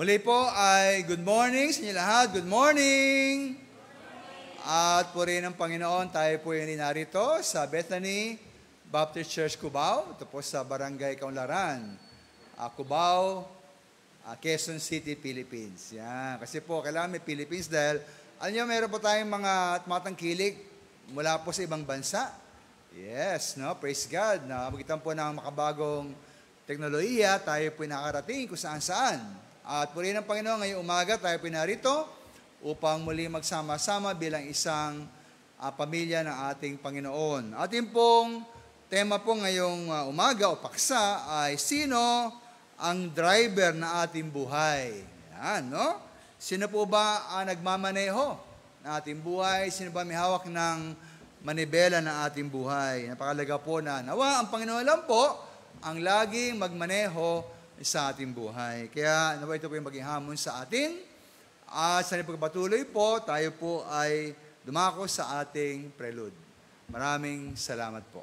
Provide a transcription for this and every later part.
Muli po ay good morning sa inyo lahat. Good morning! At purihin ng Panginoon, tayo po yung narito sa Bethany Baptist Church, Cubao. Ito po sa Barangay Kaunlaran, Cubao, Quezon City, Philippines. Yan. Kasi po, kailangan may Philippines dahil, alam nyo, meron po tayong mga matangkilik mula po sa ibang bansa. Yes, no? Praise God. Magitan po ng makabagong teknolohiya, tayo po nakarating kung saan-saan. At purihin ng Panginoon, ngayong umaga tayo po narito upang muli magsama-sama bilang isang pamilya ng ating Panginoon. Ating pong tema po ngayong umaga o paksa ay sino ang driver na ating buhay. Yan, no? Sino po ba ang nagmamaneho na ating buhay? Sino ba may hawak ng manibela na ating buhay? Napakalaga po na nawa ang Panginoon lang po ang laging magmaneho sa ating buhay. Kaya nawa ito po yung maging hamon sa atin. At sa pagpatuloy po, tayo po ay dumako sa ating prelude. Maraming salamat po.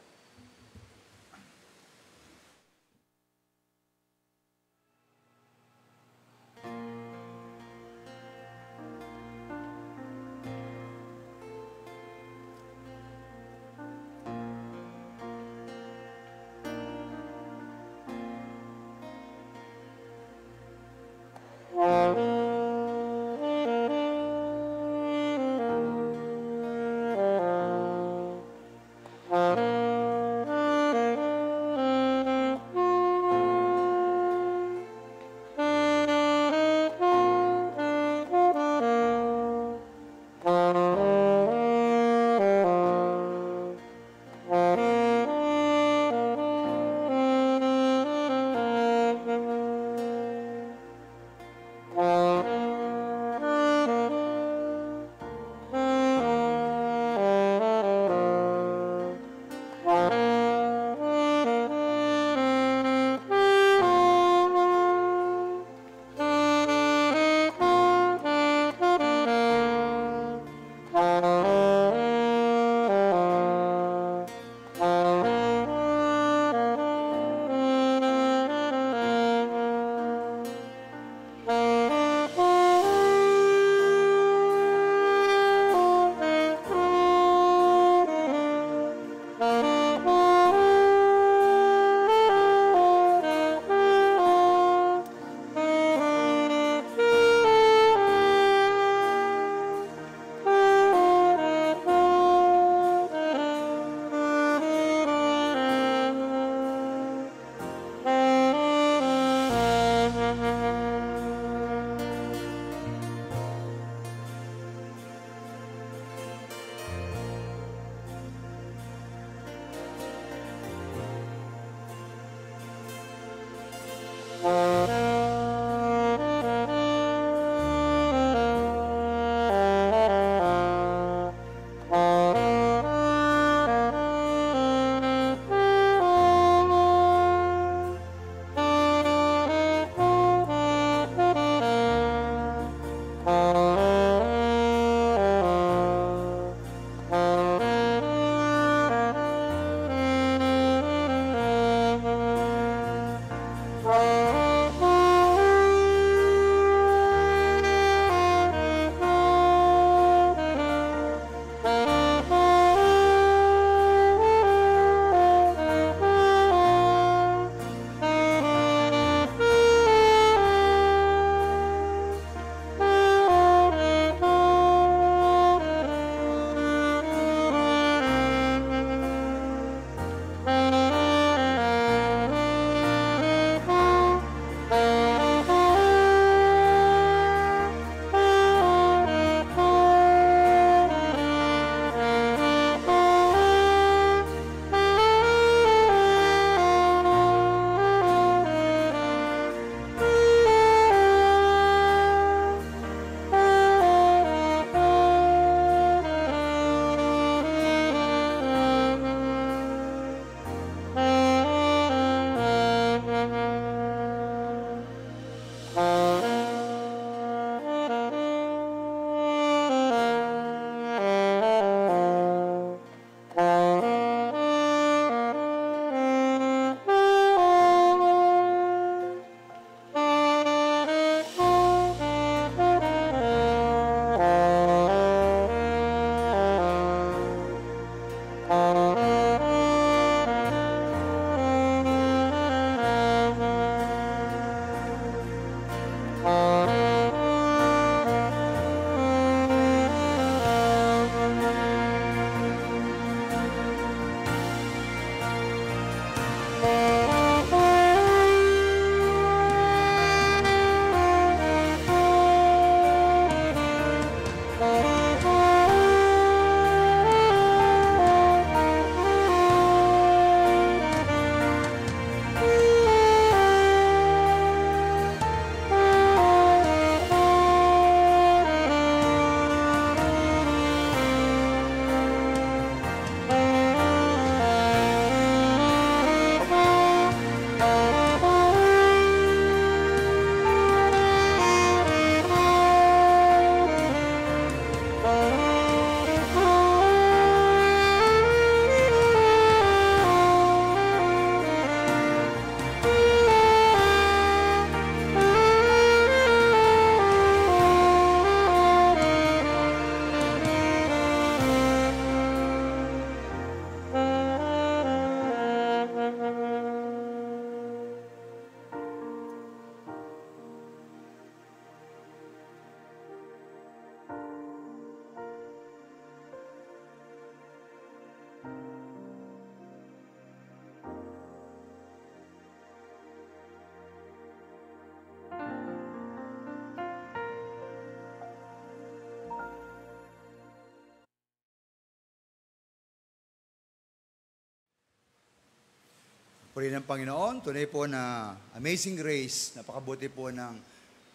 Puri ng Panginoon, tunay po na amazing grace, napakabuti po ng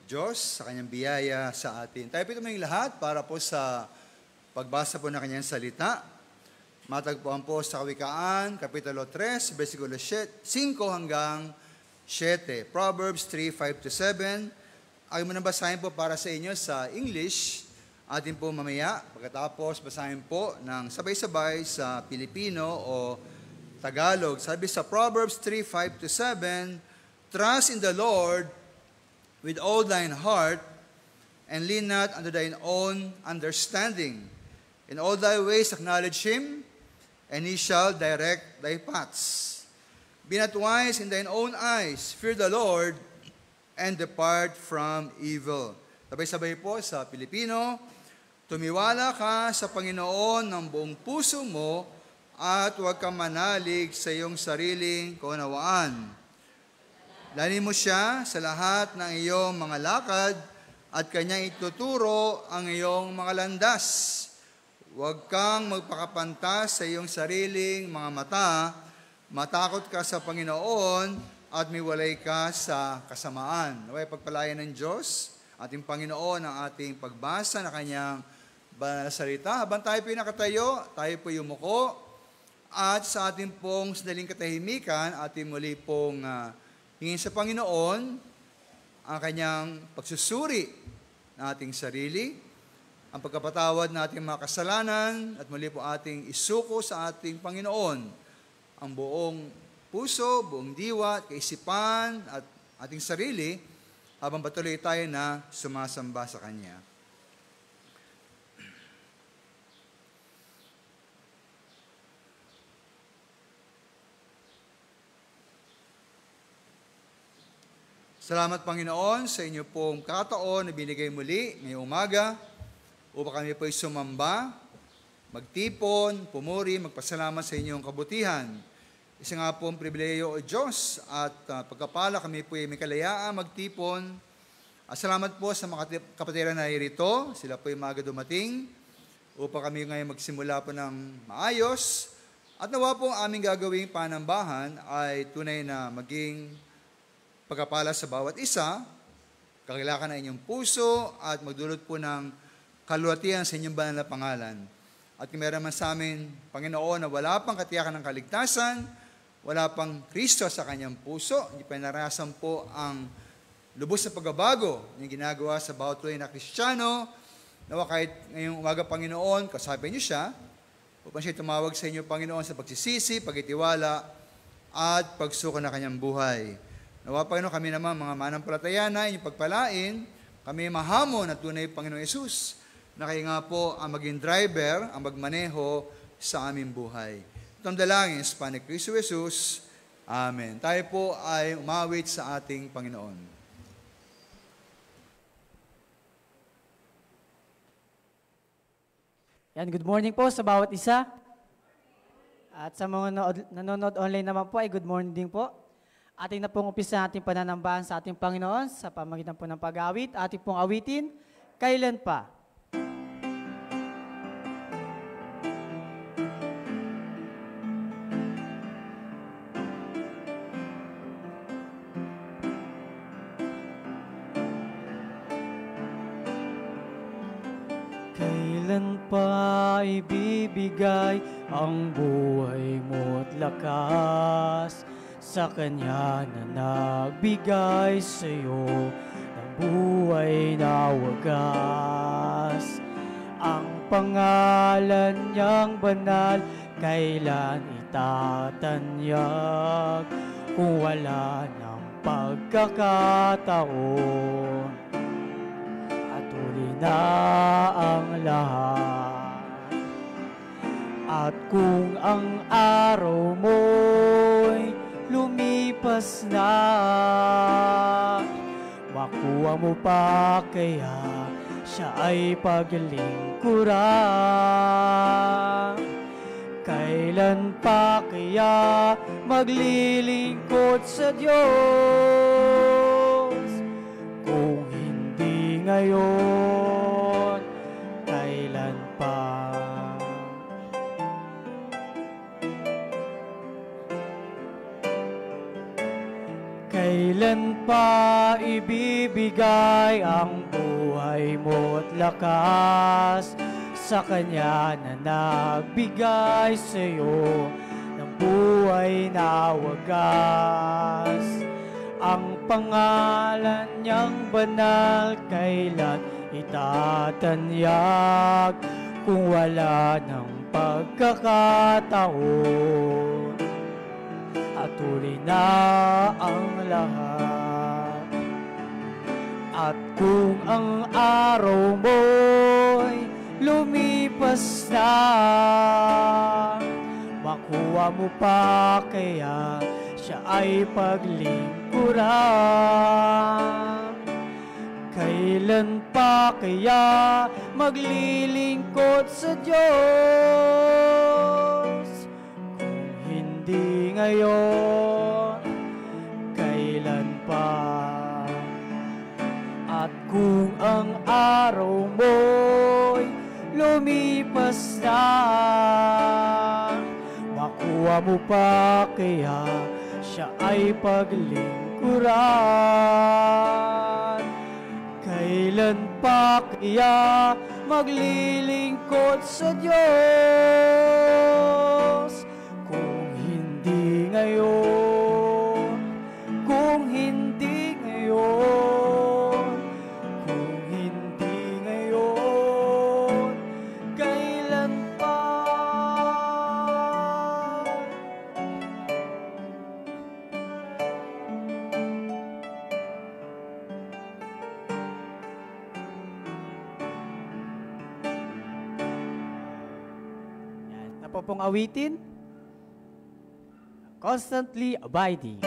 Diyos sa kanyang biyaya sa atin. Tayo po tumingin lahat para po sa pagbasa po ng kanyang salita. Matagpuan po sa Kawikaan, Kapitulo 3, versikulo 5 hanggang 7. Proverbs 3, 5-7. Ay mo basahin po para sa inyo sa English. Atin po mamaya, pagkatapos basahin po ng sabay-sabay sa Pilipino o Tagalog. Sabi sa Proverbs 3, 5-7, Trust in the Lord with all thine heart, and lean not unto thine own understanding. In all thy ways acknowledge him, and he shall direct thy paths. Be not wise in thine own eyes, fear the Lord, and depart from evil. Sabay-sabay po sa Pilipino, tumiwala ka sa Panginoon ng buong puso mo, at huwag kang manalig sa iyong sariling kaunawaan. Dalhin mo siya sa lahat ng iyong mga lakad at kanyang ituturo ang iyong mga landas. Huwag kang magpakapantas sa iyong sariling mga mata. Matakot ka sa Panginoon at miwalay ka sa kasamaan. Naway pagpalayan ng Diyos, ating Panginoon, ang ating pagbasa na kanyang banal na salita. Habang tayo po nakatayo, tayo po yumuko. At sa ating pong sandaling katahimikan, ating muli pong hingin sa Panginoon ang kanyang pagsusuri ng ating sarili, ang pagkapatawad ng ating mga kasalanan, at muli po ating isuko sa ating Panginoon ang buong puso, buong diwa, kaisipan at ating sarili habang patuloy tayo na sumasamba sa Kanya. Salamat, Panginoon, sa inyo pong kataon na binigay muli ngayong umaga upang kami po'y sumamba, magtipon, pumuri, magpasalamat sa inyong kabutihan. Isa nga pong pribileyo o Diyos at pagkapala kami po'y may kalayaan magtipon. Salamat po sa mga kapatiran na irito. Sila po'y maaga dumating upang kami ngayon magsimula po ng maayos. At nawa po ang aming gagawing panambahan ay tunay na maging pagkapala sa bawat isa, kakilakan ng inyong puso, at magdulot po ng kaluwatian sa inyong banal na pangalan. At kung meron man sa amin, Panginoon, na wala pang katiyakan ng kaligtasan, wala pang Kristo sa kanyang puso, hindi pa narasan po ang lubos na pagbabago yung ginagawa sa bawat tuloy na Kristiyano, nawa kahit ngayong umaga, Panginoon, kasapin niyo siya, upang siya tumawag sa inyo, Panginoon, sa pagsisisi, pagtitiwala, at pagsuko na kanyang buhay. Nawa, Panginoon, kami naman, mga manampalataya na inyong pagpalain, kami mahamon na tunay, Panginoon Yesus, na kayo nga po ang maging driver, ang magmaneho sa aming buhay. Itong dalangin sa Panik Kristo Jesus. Amen. Tayo po ay umawit sa ating Panginoon. Yan, good morning po sa bawat isa. At sa mga nanonood online naman po ay good morning din po. Ating na pong umpisa ating pananambahan sa ating Panginoon sa pamagitan po ng pag-awit. Ating pong awitin, Kailan Pa. Kailan pa ibibigay ang buhay mo't lakas sa Kanya na nagbigay sa'yo ng buhay na wagas? Ang pangalan niyang banal, kailan itatanyag kung wala ng pagkakataon? At huli na ang lahat. At kung ang araw mo'y lumipas na, makuha mo pa kaya siya ay paglingkuran? Kailan pa kaya maglilingkod sa Diyos? Kung hindi ngayon, kailan pa? ibibigay ang buhay mo't lakas sa Kanya na nagbigay sa'yo ng buhay na wagas. Ang pangalan niyang banal kailan itatanyag kung wala ng pagkakataon at tuloy na ang lahat. At kung ang araw mo'y lumipas na, makuha mo pa kaya siya ay paglingkuran. Kailan pa kaya maglilingkod sa Diyos? Kung hindi ngayon, kailan pa? At kung ang araw mo'y lumipas na, makuha mo pa kaya siya ay paglingkuran. Kailan pa kaya maglilingkod sa Diyos? Kung hindi ngayon, kung hindi ngayon, kung hindi ngayon, kailan pa? Pong awitin, Constantly Abiding.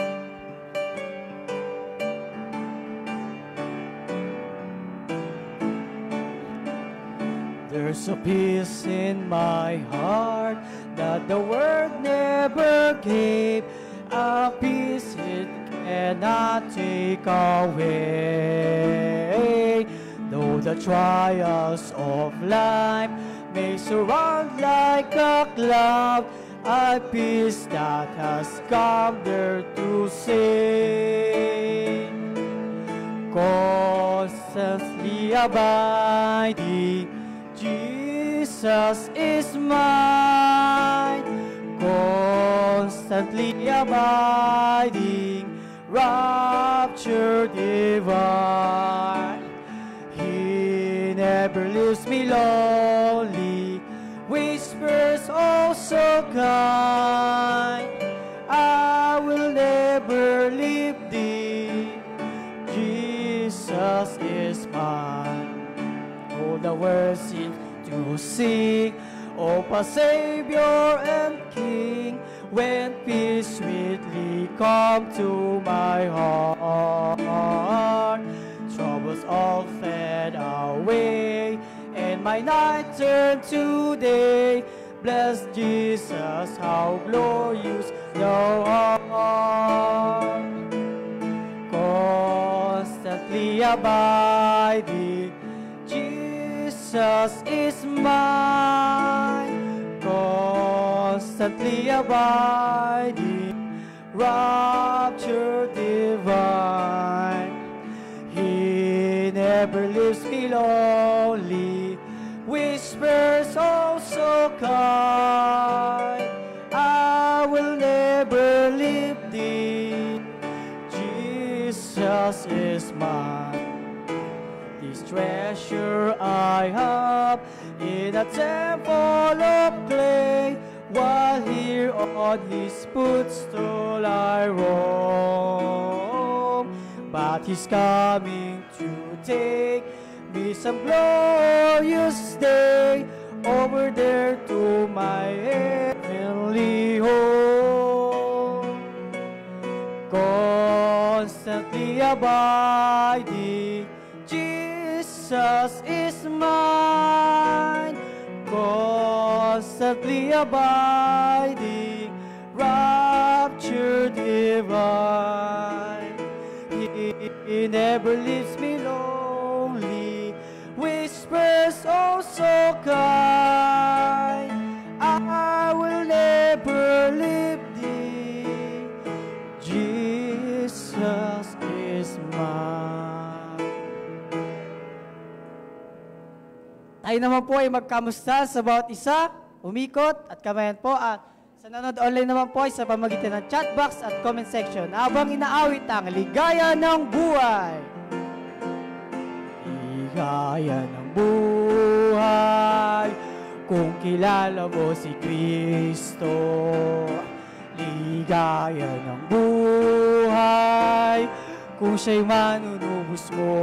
There's a peace in my heart that the world never gave, a peace it cannot take away. Though the trials of life may surround like a cloud, a peace that has come there to stay. Constantly abiding, Jesus is mine. Constantly abiding, rapture divine. He never leaves me lonely, whispers oh so kind. I will never leave thee, Jesus is mine. All the world seems to sing, oh my Savior and King, when peace sweetly come to my heart. Troubles all fade away, and my night turned to day. Bless Jesus, how glorious thou art. Constantly abiding, Jesus is mine. Constantly abiding, rapture divine. He never leaves me lonely, whispers oh so kind. I will never leave thee, Jesus is mine. This treasure I have in a temple of clay, while here on his footstool I roam. But he's coming to take me some glorious day over there to my heavenly home. Constantly abiding, Jesus is mine. Constantly abiding, rapture divine. He never leaves me lonely, whispers oh so kind. I will never leave thee, Jesus is mine. tayo naman po ay magkamusta sa bawat isa, umikot at kamayan po at sa nanonood online naman po ay sa pamagitan ng chat box at comment section habang inaawit ang ligaya ng buhay. Ligaya ng buhay kung kilala mo si Kristo. Ligaya ng buhay kung siya'y manunubos mo.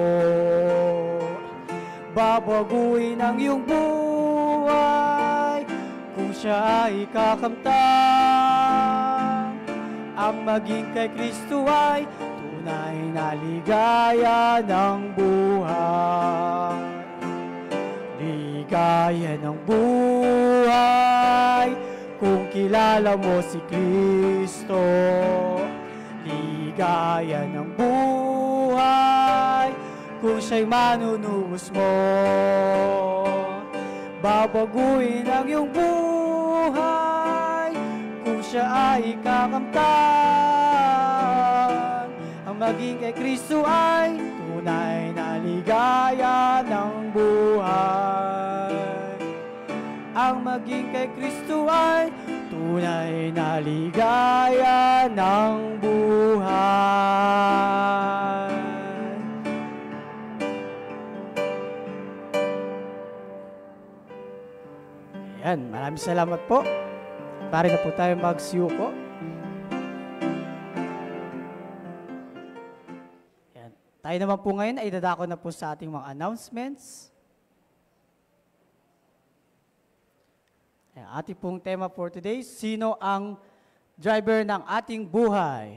Babaguhin ang iyong buhay kung siya ay kakamtan. Ang maging kay Kristo ay tunay na ligaya ng buhay. Ligaya ng buhay kung kilala mo si Kristo. Ligaya ng buhay kung siya'y manunubos mo. Babaguhin ang iyong buhay kung siya ay kakamtan. Ang maging kay Kristo ay tunay na ligaya ng buhay. Ang maging kay Kristo ay tunay na ligaya ng buhay. Ayan, maraming salamat po. Pare na po tayo magsiyuko. Ayan. Tayo naman po ngayon ay dadako na po sa ating mga announcements. Ayan, ating pong tema for today, sino ang driver ng ating buhay?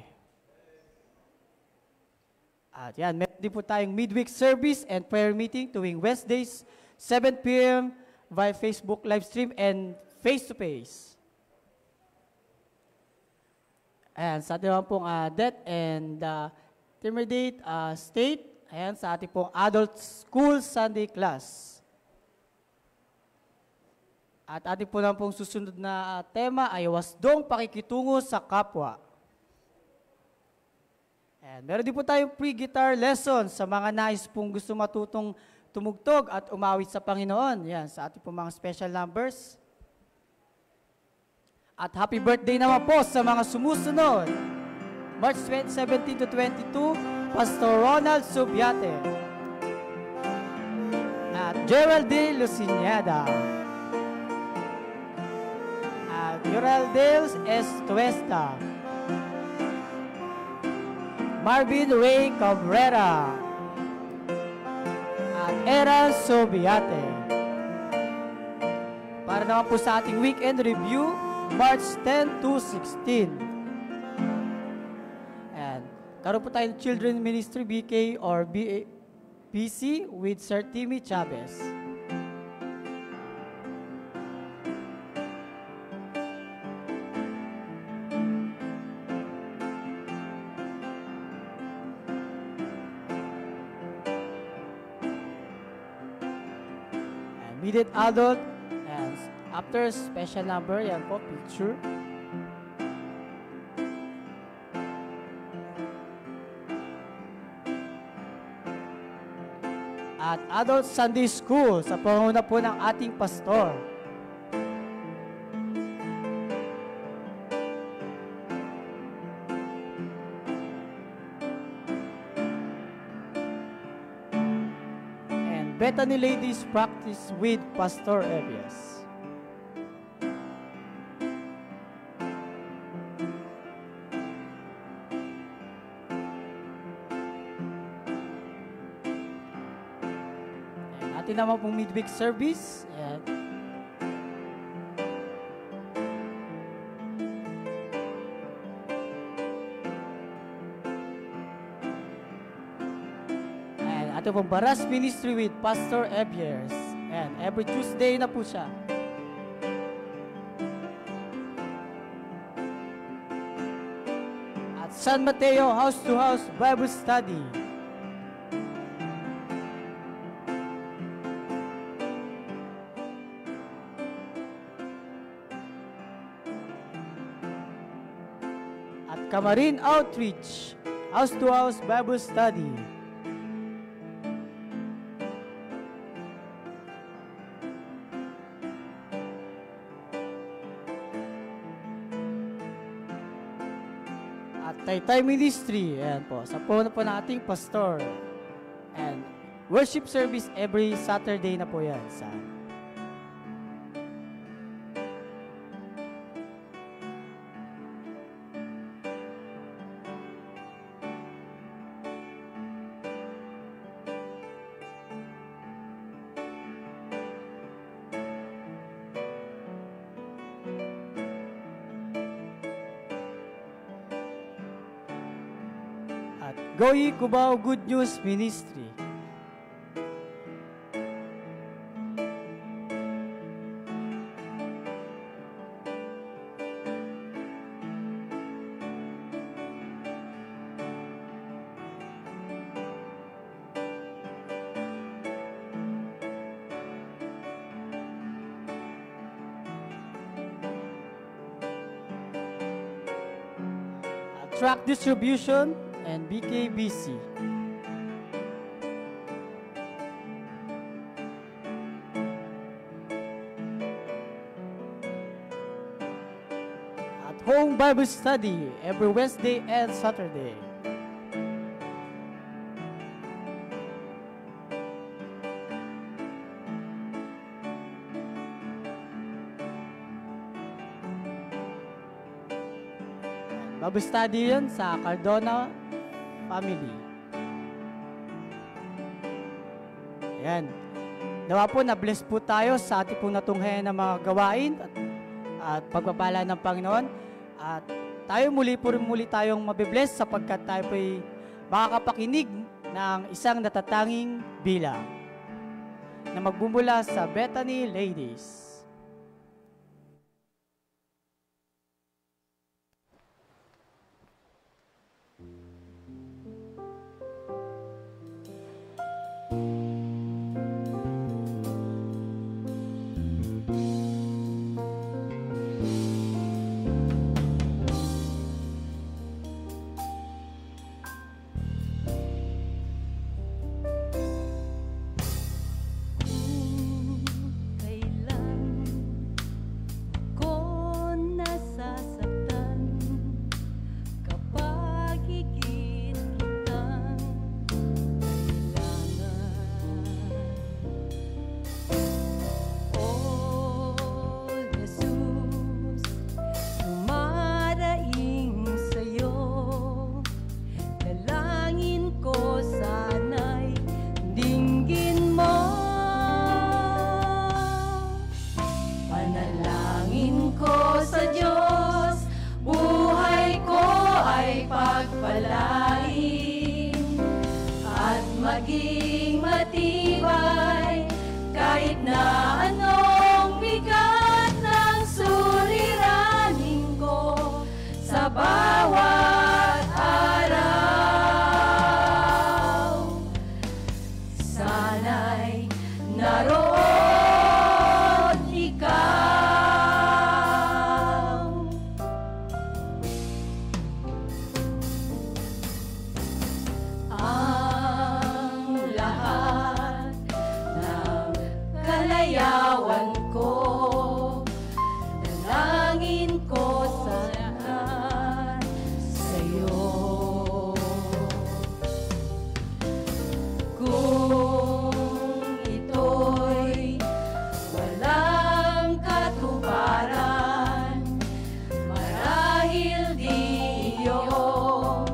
At yan, meron din po tayong midweek service and prayer meeting tuwing Wednesdays, 7 p.m. via Facebook live stream and face-to-face. Ayan, sa ating pong death and intermediate state, ayan, sa ating pong adult school Sunday class. At ating po lang pong susunod na tema ay wasdong pakikitungo sa kapwa. Ayan, meron din po tayong pre-guitar lesson sa mga nais pong gusto matutong tumugtog at umawit sa Panginoon. Yan, sa ating po mga special numbers. At happy birthday naman po sa mga sumusunod. March 17 to 22, Pastor Ronald Subiate. At Geraldine Lucinada. At Yoraldale Estuesta. Marvin Ray Cabrera. Eran Subiate. Para naman po sa ating weekend review, March 10 to 16. And karoon po tayong Children Ministry BK or BC with Sir Timmy Chavez. Immediate adult, and after special number, yan po, picture. At adult Sunday school sa panguna po ng ating pastor. Bethany Ladies Practice with Pastor Ebias. And atin naman pong midweek service. Ayan. Ito pong Baras Ministry with Pastor Ebiers. And every Tuesday na po siya. At San Mateo House to House Bible Study. At Camarin Outreach House to House Bible Study. Taytay Ministry. Ayan po. Sa puno po ng ating pastor. And worship service every Saturday na po yan. At Goyi Cubao Good News Ministry. Track Distribution and BKBC. At Home Bible Study every Wednesday and Saturday. Bible study yun sa Cardona family. Ayan. Nawa po, na-bless po tayo sa ating pong natunghayan ng mga gawain at pagpapala ng Panginoon. At tayo muli tayong mabibless sapagkat tayo po'y makakapakinig ng isang natatanging bilang na magbumula sa Bethany Ladies. Maging matibay kahit na anong bigat ng suliranin ko sa bawat araw. Sana'y naroon ikaw. Yawan ko, dalangin ko sana sa'yo. Kung ito'y walang katuparan, marahil di iyong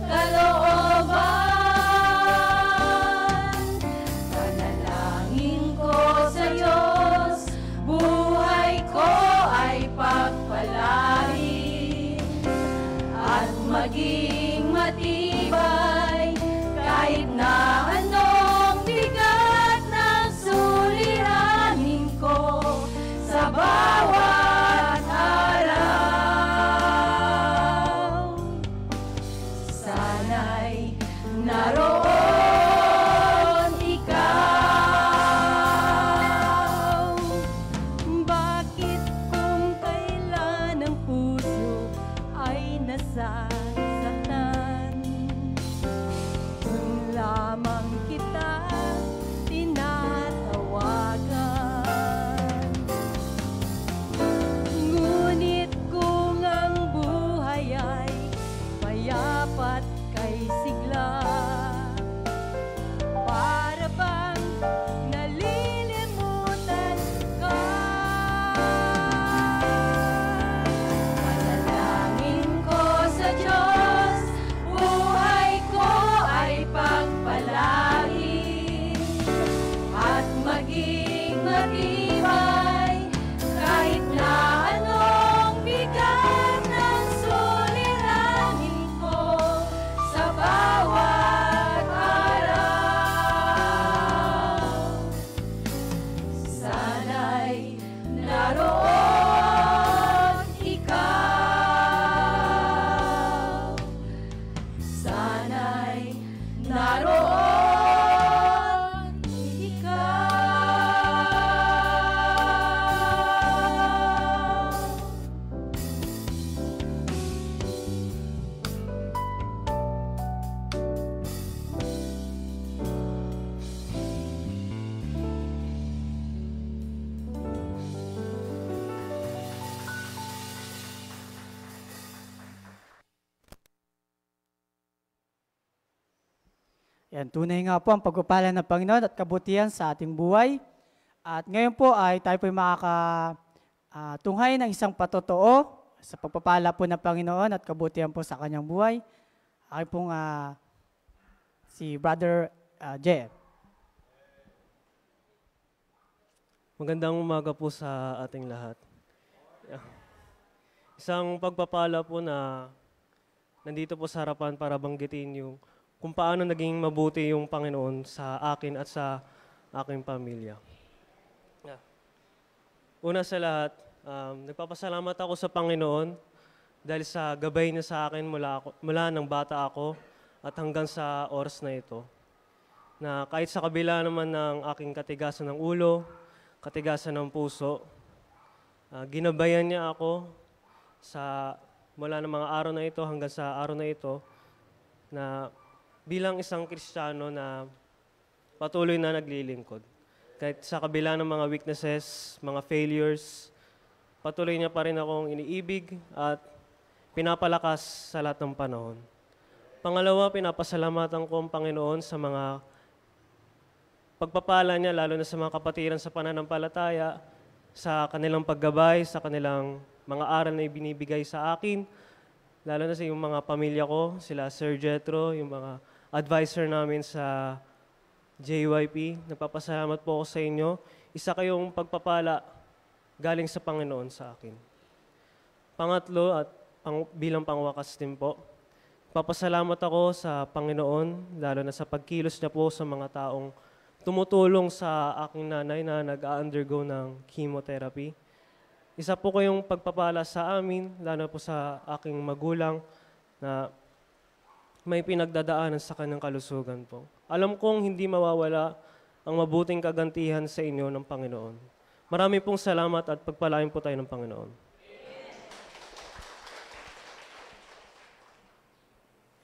kalooban. Panalangin ko sa'yo. matibay, kahit na anong bigat ng suliranin ko sa bawat araw. Sana'y naroon ikaw. Sana'y naroon ikaw. Yan, tunay nga po ang pagpapala ng Panginoon at kabutihan sa ating buhay. At ngayon po ay tayo po makakatunghay ng isang patotoo sa pagpapala po ng Panginoon at kabutihan po sa kanyang buhay. Akin pong si Brother Jeff. Magandang umaga po sa ating lahat. Isang pagpapala po na nandito po sa harapan para banggitin yung kung paano naging mabuti yung Panginoon sa akin at sa aking pamilya. Una sa lahat, nagpapasalamat ako sa Panginoon dahil sa gabay niya sa akin mula nang bata ako at hanggang sa oras na ito. Na kahit sa kabila naman ng aking katigasan ng ulo, katigasan ng puso, ginabayan niya ako mula ng mga araw na ito hanggang sa araw na ito na bilang isang Kristiyano na patuloy na naglilingkod. Kahit sa kabila ng mga weaknesses, mga failures, patuloy niya pa rin akong iniibig at pinapalakas sa lahat ng panahon. Pangalawa, pinapasalamatan ko ang Panginoon sa mga pagpapala niya, lalo na sa mga kapatiran sa pananampalataya, sa kanilang paggabay, sa kanilang mga aral na ibinibigay sa akin, lalo na sa yung mga pamilya ko, sila Sir Jethro, yung mga advisor namin sa JYP. Nagpapasalamat po ako sa inyo. Isa kayong pagpapala galing sa Panginoon sa akin. Pangatlo at bilang pangwakas din po, papasalamat ako sa Panginoon, lalo na sa pagkilos niya po sa mga taong tumutulong sa aking nanay na nag-undergo ng chemotherapy. Isa po kayong pagpapala sa amin, lalo po sa aking magulang na may pinagdadaanan sa kanyang kalusugan po. Alam kong hindi mawawala ang mabuting kagantihan sa inyo ng Panginoon. Marami pong salamat at pagpalain po tayo ng Panginoon.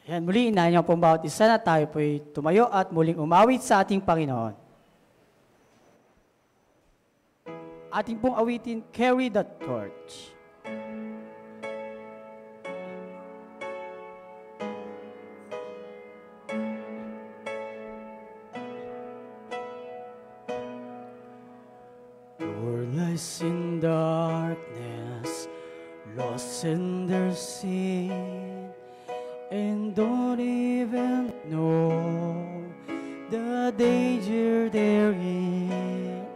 Yan, muli inahin niyo pong bawat isa na tayo po'y tumayo at muling umawit sa ating Panginoon. Ating pong awitin, Carry the Torch. In darkness, lost in their sin, and don't even know the danger they're in.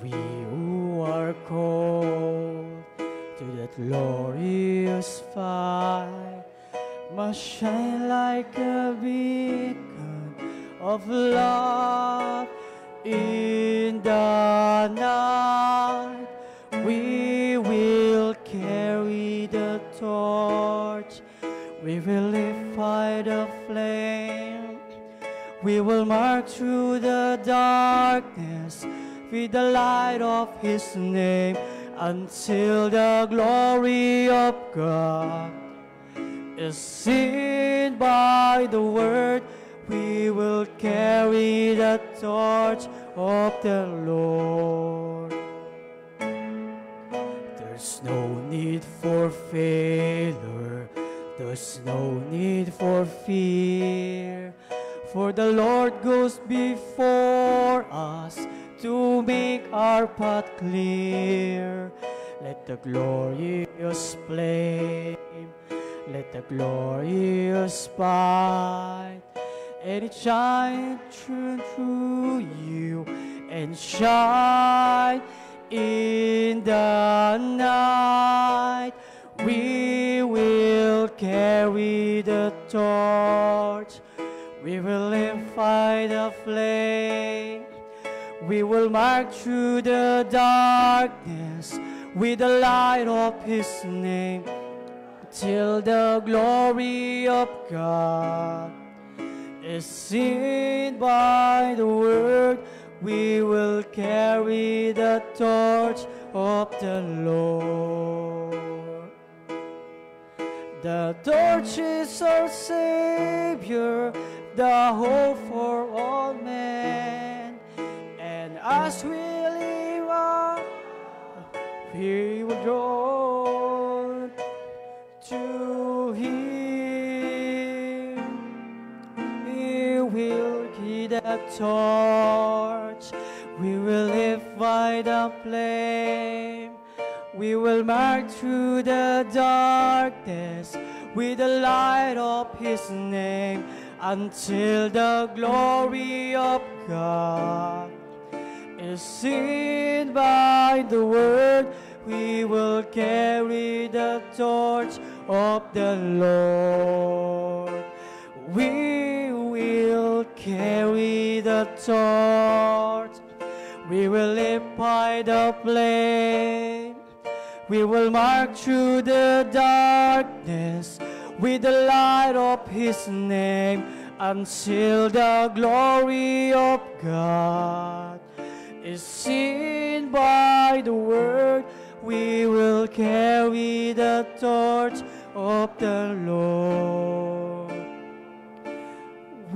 We who are called to that glorious fight must shine like a beacon of love in the night. We will carry the torch. We will lift high the flame. We will march through the darkness with the light of His name until the glory of God is seen by the word. We will carry the torch of the Lord. There's no need for failure. There's no need for fear. For the Lord goes before us to make our path clear. Let the glorious flame, let the glorious light, and it shine through you and shine in the night. We will carry the torch. We will light the flame. We will march through the darkness with the light of His name, till the glory of God is seen by the world. We will carry the torch of the Lord. The torch is our Savior, the hope for all men. And as we live on, we will draw to Him. We will keep the torch. We will live by the flame. We will march through the darkness with the light of His name, until the glory of God is seen by the world. We will carry the torch of the Lord. We will carry the torch. We will live by the flame. We will march through the darkness with the light of His name, until the glory of God is seen by the world. We will carry the torch of the Lord.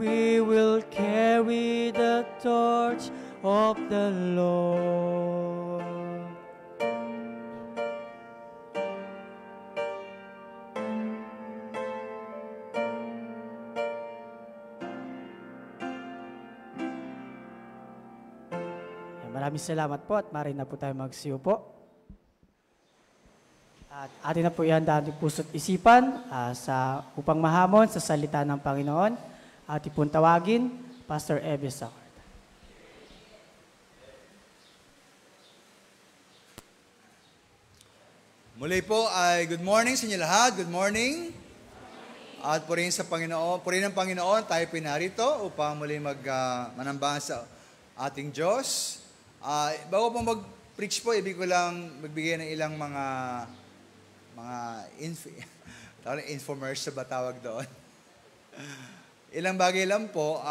We will carry the torch of the Lord. Maraming salamat po at maaari na po tayo magsiyo po. At atin na po ihanda ang puso't isipan upang mahamon sa salita ng Panginoon. Atin pong tawagin, Pastor Eves Sacorta. Muli po ay good morning sa inyo lahat. Good morning. At purihin sa Panginoon, purihin ng Panginoon, tayo pinarito upang muli manambahan sa ating Diyos. Bago po mag-preach po, ibig ko lang magbigay ng ilang mga infomercial ba tawag doon? Ilang bagay lang po.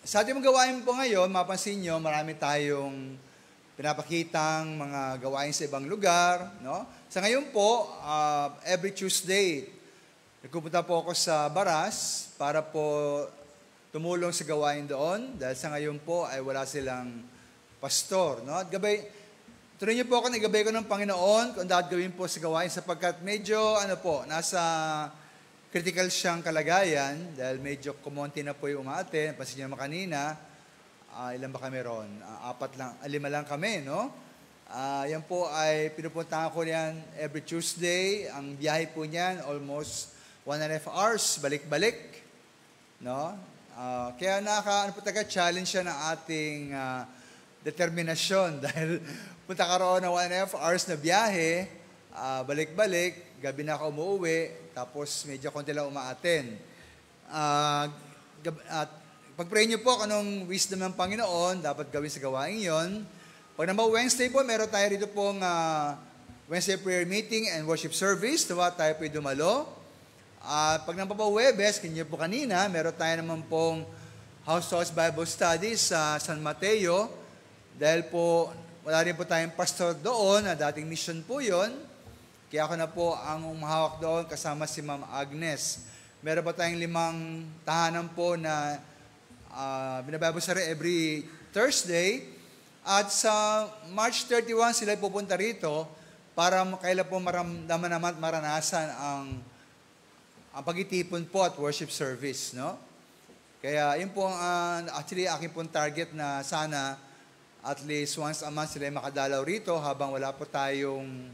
Sa ating mga gawain po ngayon, mapansin nyo, marami tayong pinapakitang mga gawain sa ibang lugar. No? Sa ngayon po, every Tuesday, nagpupunta po ako sa Baras para po tumulong sa gawain doon. Dahil sa ngayon po ay wala silang pastor. No? At tuloy niyo po ako, nagabay ko ng Panginoon kung dapat gawin po sa gawain sapagkat medyo, nasa critical siyang kalagayan dahil medyo kumonti na po yung umaaten. Pansin niyo naman kanina, ilan ba kami ron? 5 lang kami, no? Yan po ay pinupuntahan ko yan every Tuesday. Ang biyahe po niyan, almost 1.5 hours, balik-balik. No? Kaya challenge siya ng ating determinasyon dahil punta ka roon ng 1.5 hours na biyahe, balik-balik, gabi na ako umuwi, tapos medyo konti lang umaaten. At pag-pray niyo po kung anong wisdom ng Panginoon, dapat gawin sa gawain yon. Pag naman Wednesday po, meron tayo rito pong Wednesday prayer meeting and worship service. Tayo po dumalo. Pag naman po Webes, kanyo po kanina, meron tayo naman pong house-to-house Bible studies sa San Mateo. Dahil po, wala rin po tayong pastor doon, na dating mission po yon. Kaya ako na po ang umahawak doon kasama si Ma'am Agnes. Meron pa tayong 5 tahanan po na binababasari every Thursday. At sa March 31, sila pupunta rito para kailan po maramdaman naman at maranasan ang pagitipon po at worship service. No? Kaya yun po actually aking pong target na sana at least once a month sila makadalaw rito habang wala po tayong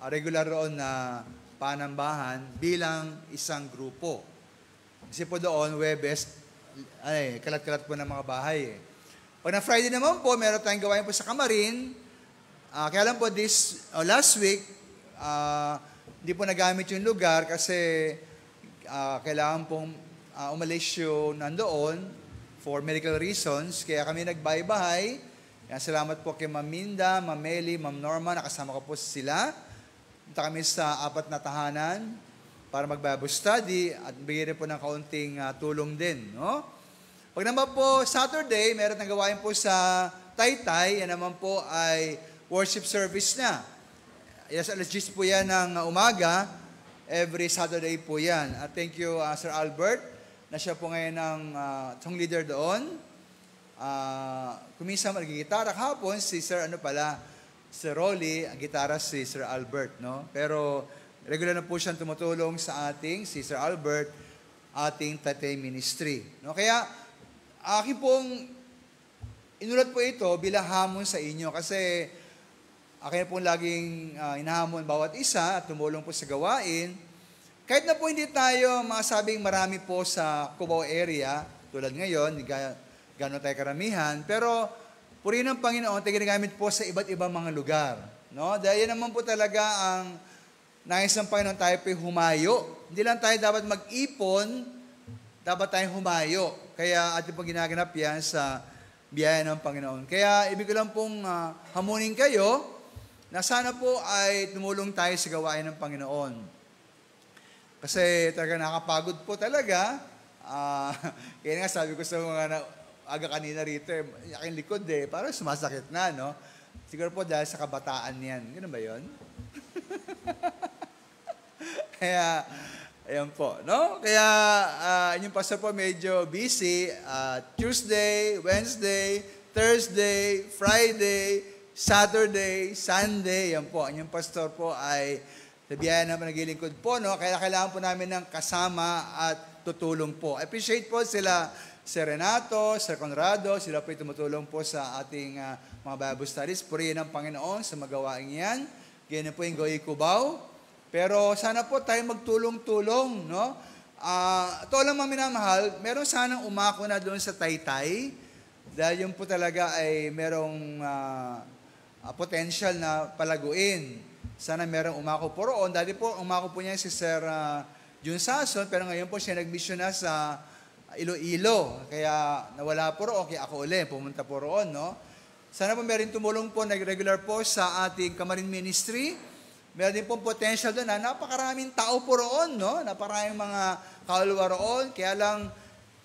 regular roon na panambahan bilang isang grupo. Kasi po doon, Webes, kalat-kalat po ng mga bahay. Pag na Friday naman po, meron tayong gawain po sa Kamarin. Kaya lang po last week, hindi po nagamit yung lugar kasi kailangan pong umalis yung nandoon for medical reasons. Kaya kami nagbahay-bahay. Salamat po kay Ma'am Minda, Ma'am Meli, Ma'am Norma, nakasama ko po sila. Punta kami sa 4 na tahanan para mag-Bible study at bigyan rin po ng kaunting tulong din. No? Pag naman po Saturday, meron ng gawain po sa Taytay, yan naman po ay worship service na. Yes, alas 10 po yan ng umaga, every Saturday po yan. At thank you Sir Albert, na siya po ngayon ng song leader doon. Kumisa mag-gitara kahapon, si Sir Sir Rolly, ang gitara si Sir Albert, no? Pero regular na po siyang tumutulong sa ating, si Sir Albert, ating Tatay Ministry. No? Kaya, akin pong inulat po ito bilang hamon sa inyo kasi akin pong laging inahamon bawat isa at tumulong po sa gawain. Kahit na po hindi tayo masabing marami po sa Cubao area, tulad ngayon, gano'n tayo karamihan, pero purihin ng Panginoon, tayo ginagamit po sa iba't ibang mga lugar. No? Dahil yan naman po talaga ang nais ng Panginoon, tayo po'y humayo. Hindi lang tayo dapat mag-ipon, dapat tayong humayo. Kaya ating pong ginaganap yan sa biyaya ng Panginoon. Kaya ibig ko lang pong hamunin kayo na sana po ay tumulong tayo sa gawain ng Panginoon. Kasi talaga nakapagod po talaga. Kaya nga sabi ko sa mga aga kanina rito, aking likod parang sumasakit na, no? Siguro po dahil sa kabataan yan. Ganun ba yun? Kaya, ayan po, no? Kaya, yung pastor po medyo busy. Tuesday, Wednesday, Thursday, Friday, Saturday, Sunday, yan po. Yung pastor po ay sa biyaya na naglilingkod po, no? Kaya kailangan po namin ng kasama at tutulong po. Appreciate po sila, Sir Renato, Sir Conrado, sila po tumutulong po sa ating mga Bible studies. Purihin ng Panginoon sa magawain yan. Ganyan po yung Goy Cubao. Pero sana po tayo magtulong-tulong, no? Ito lang mga minamahal, meron sanang umako na doon sa Taytay dahil yung po talaga ay merong potential na palaguin. Sana merong umako po roon. Dati po, umako po niya si Sir Jun Sason, pero ngayon po siya nag-mission na sa Iloilo. Kaya nawala po roon, kaya ako ulit, pumunta po roon, no? Sana po meron tumulong po, nag-regular po sa ating Kamarin Ministry. Meron din pong potential doon na napakaraming tao po roon, no? Napakaraming mga kaulwa roon, kaya lang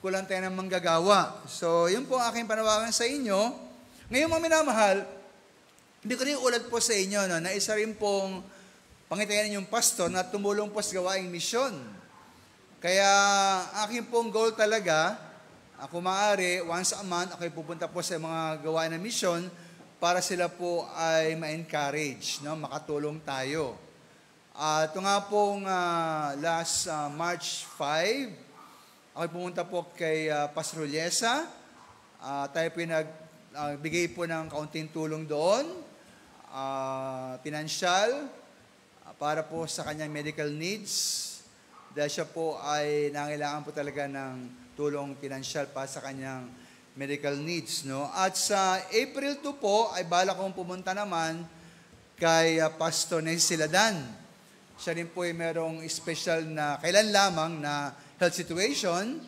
kulang tayo ng manggagawa. So, yun po ang aking panawagan sa inyo. Ngayon mga minamahal, hindi ko rin ulat po sa inyo, no, na isa rin pong pangitayan yung pastor na tumulong po sa gawaing misyon. Kaya aking pong goal talaga, kung maaari, once a month, ako'y pupunta po sa mga gawain ng misyon para sila po ay ma-encourage, no? Makatulong tayo. Ito nga pong last March 5, ako'y pumunta po kay Pastor Uliesa. Tayo po nagbigay po ng kaunting tulong doon, pinansyal, para po sa kanyang medical needs. Dahil siya po ay nangailangan po talaga ng tulong pinansyal para sa kanyang medical needs, no? At sa April 2 po, ay bala kong pumunta naman kay Pastor Nessie Siladan. Siya rin po ay merong special na, kailan lamang na health situation.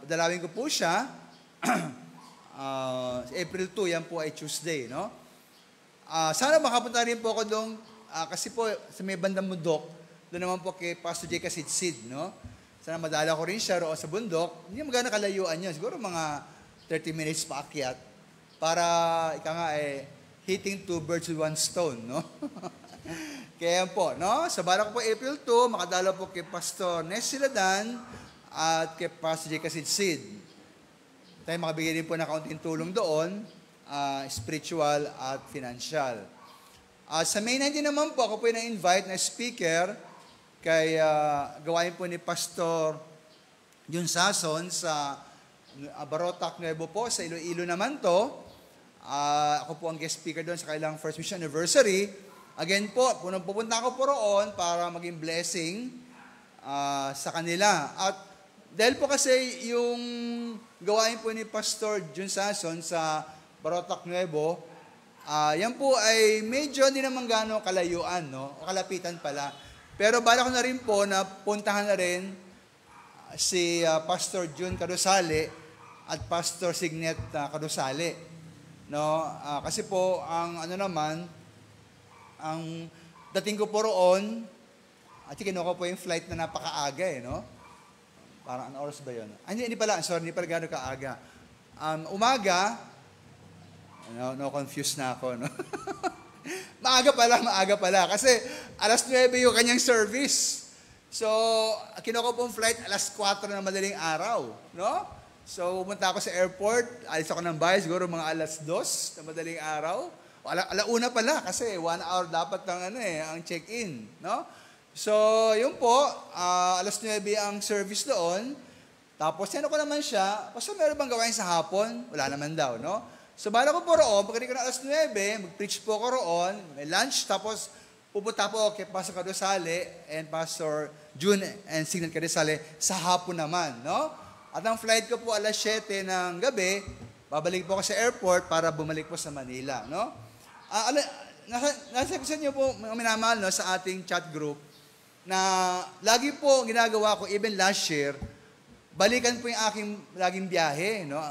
Dalawin ko po siya. April 2, yan po ay Tuesday, no? Sana makapunta rin po ako doon, kasi po sa may bandang bundok, doon naman po kay Pastor J. Kasidsid, no? Sana madala ko rin siya roon sa bundok. Hindi magana kalayuan yun. Siguro mga 30 minutes paakyat para, ika nga hitting 2 birds with 1 stone, no? Kaya po, no? Sa bala ko po April 2, makadala po kay Pastor Nessie Siladan at kay Pastor J. Kasidsid. Tayo makabigay din po ng kaunting tulong doon, spiritual at financial. Sa May 19 naman po, ako po na-invite na speaker kay gawain po ni Pastor Jun Sason sa Barotac Nuevo po, sa Iloilo naman to. Ako po ang guest speaker doon sa kailang First Mission Anniversary. Again po, pupunta ako po roon para maging blessing sa kanila. At dahil po kasi yung gawain po ni Pastor Jun Sason sa Barotac Nuevo, yan po ay medyo hindi naman gano'ng kalayuan, no? O kalapitan pala. Pero bala ko na rin po na puntahan na rin si Pastor Jun Carusale at Pastor Signet Carusale. No? Kasi po, ang dating ko po roon, at kinuha po yung flight na napakaaga no? Parang ano oras ba yun? Hindi pala gano'ng kaaga. Umaga, no, confused na ako, no? maaga pala. Kasi alas 9 yung kanyang service. So, kinuha ko pong flight alas 4 na madaling araw, no? So, pumunta ako sa airport, alis ako ng bahay, siguro mga alas 2 na madaling araw. Alauna pala, kasi 1 hour dapat ang check-in, no? So, yun po, alas 9 ang service doon. Tapos, ko naman siya, basta meron bang gawain sa hapon? Wala naman daw, no? So, bala ko po roon, pagdating ko na alas 9, mag-preach po ko roon, may lunch, tapos pupunta po kay Pastor Carusale and Pastor June and Signet Carusale sa hapon naman, no? At ang flight ko po alas 7 ng gabi, babalik po ako sa airport para bumalik po sa Manila, no? Nasa niyo po, minamahal, no, sa ating chat group, na lagi po ginagawa ko, even last year, balikan po yung aking laging biyahe, no?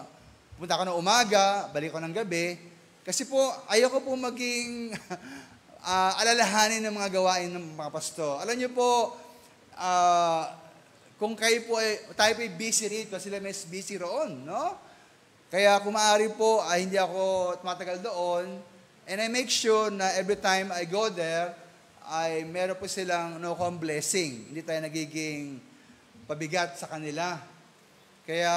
Punta ako ng umaga, balik ko ng gabi, kasi po, ayoko po maging alalahanin ng mga gawain ng mga pasto. Alam niyo po, kung tayo po ay busy rito, sila mas busy roon, no? Kaya kung maaari po, hindi ako tumatagal doon, and I make sure na every time I go there, ay meron po silang blessing. Hindi tayo nagiging pabigat sa kanila. Kaya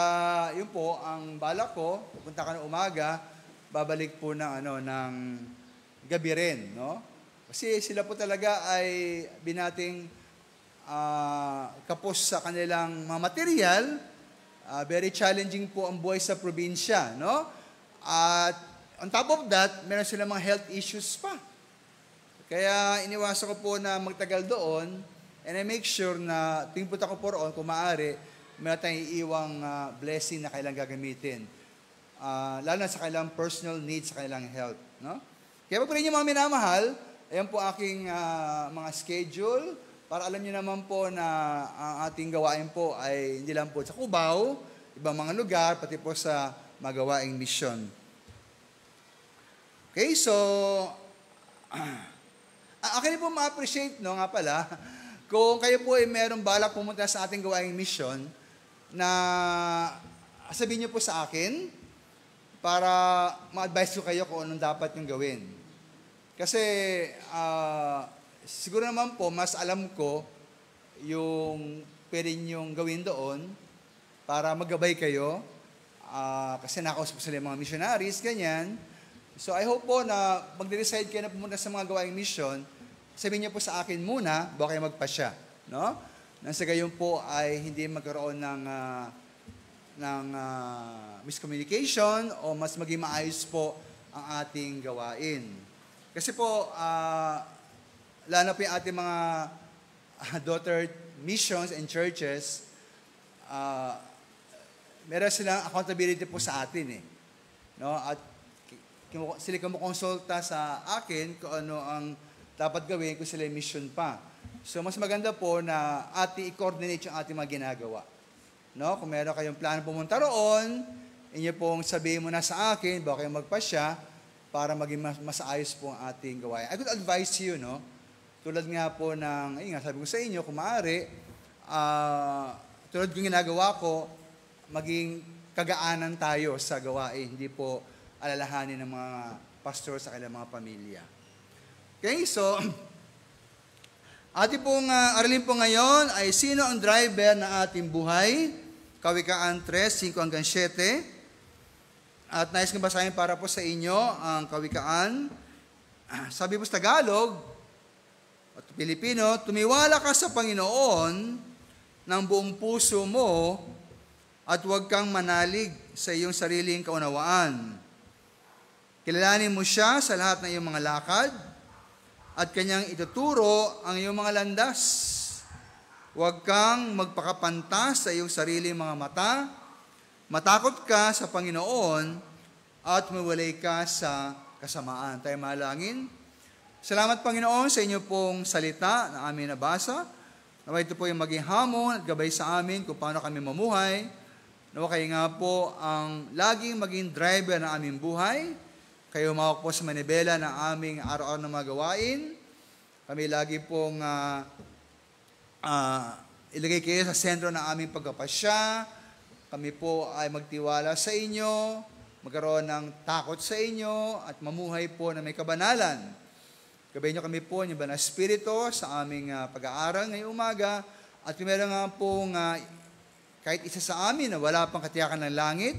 yun po, ang balak ko, pupunta ka ng umaga, babalik po ng gabi rin, no? Kasi sila po talaga ay binating kapos sa kanilang mga material. Very challenging po ang buhay sa probinsya, no? At on top of that, meron silang mga health issues pa. Kaya iniwasan ko po na magtagal doon, and I make sure na tuwing punta ko po roon, kung maaari, meron tayong iiwang blessing na kailang gagamitin. Lalo na sa kailang personal needs, sa kailang health, no? Kaya po rin yung mga minamahal, ayan po aking mga schedule, para alam niyo naman po na ang ating gawain po ay hindi lang po sa Cubao, ibang mga lugar, pati po sa magawaing mission. Okay, so, akin po ma-appreciate, no, nga pala, kung kayo po ay merong balak pumunta sa ating gawaing mission, na sabihin niyo po sa akin, para ma-advise ko kayo kung anong dapat yung gawin. Kasi, siguro naman po, mas alam ko yung pwede niyong gawin doon para maggabay kayo. Kasi nakausap sila yung mga missionaries, ganyan. So I hope po na magde-decide kayo na pumunta sa mga gawaing mission, sabihin niyo po sa akin muna, bago kayo magpasya. No? Nang sa gayon po ay hindi magkaroon ng miscommunication o mas maging maayos po ang ating gawain. Kasi po, lalo na po yung ating mga daughter missions and churches, meron silang accountability po sa atin. No? At sila kumukonsulta sa akin kung ano ang dapat gawin kung sila mission pa. So, mas maganda po na ating i-coordinate yung ating mga ginagawa. No? Kung meron kayong plano pumunta roon, inyo pong sabihin mo na sa akin, baka kayo magpasya, para maging mas ayos po ang ating gawain. I could advise you, no? Tulad nga po ng, sabi ko sa inyo, kung maaari, tulad kong ginagawa ko, maging kagaanan tayo sa gawain, hindi po alalahanin ng mga pastor sa kanilang mga pamilya. Okay, so, ating pong aralin po ngayon ay sino ang driver ng ating buhay? Kawikaan 3, 5 hanggang 7. At nais kong basahin para po sa inyo ang kawikaan. Sabi po sa Tagalog, at Pilipino, tumiwala ka sa Panginoon ng buong puso mo at huwag kang manalig sa iyong sariling kaunawaan. Kilalanin mo siya sa lahat ng iyong mga lakad at kanyang ituturo ang iyong mga landas. Huwag kang magpakapantas sa iyong sariling mga mata matakot ka sa Panginoon at mawalay ka sa kasamaan. Tayo malangin. Salamat, Panginoon, sa inyo pong salita na amin nabasa. Nawa ito po yung maging hamon at gabay sa amin kung paano kami mamuhay. Nawa kayo nga po ang laging maging driver ng aming buhay. Kayo humawak po sa manibela ng aming araw-araw na mga gawain. Kami lagi pong ilagay kayo sa sentro ng aming pagkapasya. Kami po ay magtiwala sa inyo, magkaroon ng takot sa inyo, at mamuhay po na may kabanalan. Gabayin niyo kami po ng Banal Espiritu sa aming pag-aaral ngayong umaga. At kung meron nga pong kahit isa sa amin na wala pang katiyakan ng langit,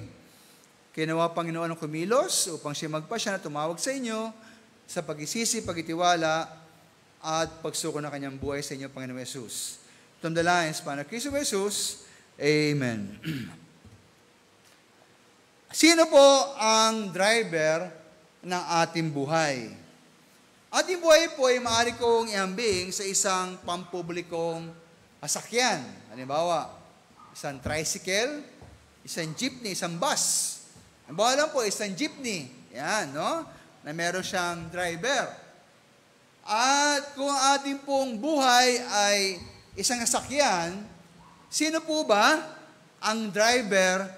kinawa Panginoon ng kumilos upang siya magpasya na tumawag sa inyo sa pag-isisi, pag-itiwala, at pagsuko ng kanyang buhay sa inyo, Panginoon Jesus. From the lines, Panginoon Kristo Jesus, Amen. Sino po ang driver ng ating buhay? Ating buhay po ay maaari kong ihambing sa isang pampublikong sasakyan. Halimbawa, isang tricycle, isang jeepney, isang bus. Halimbawa lang po, isang jeepney. Yan, no? Na meron siyang driver. At kung ating pong buhay ay isang sasakyan, sino po ba ang driver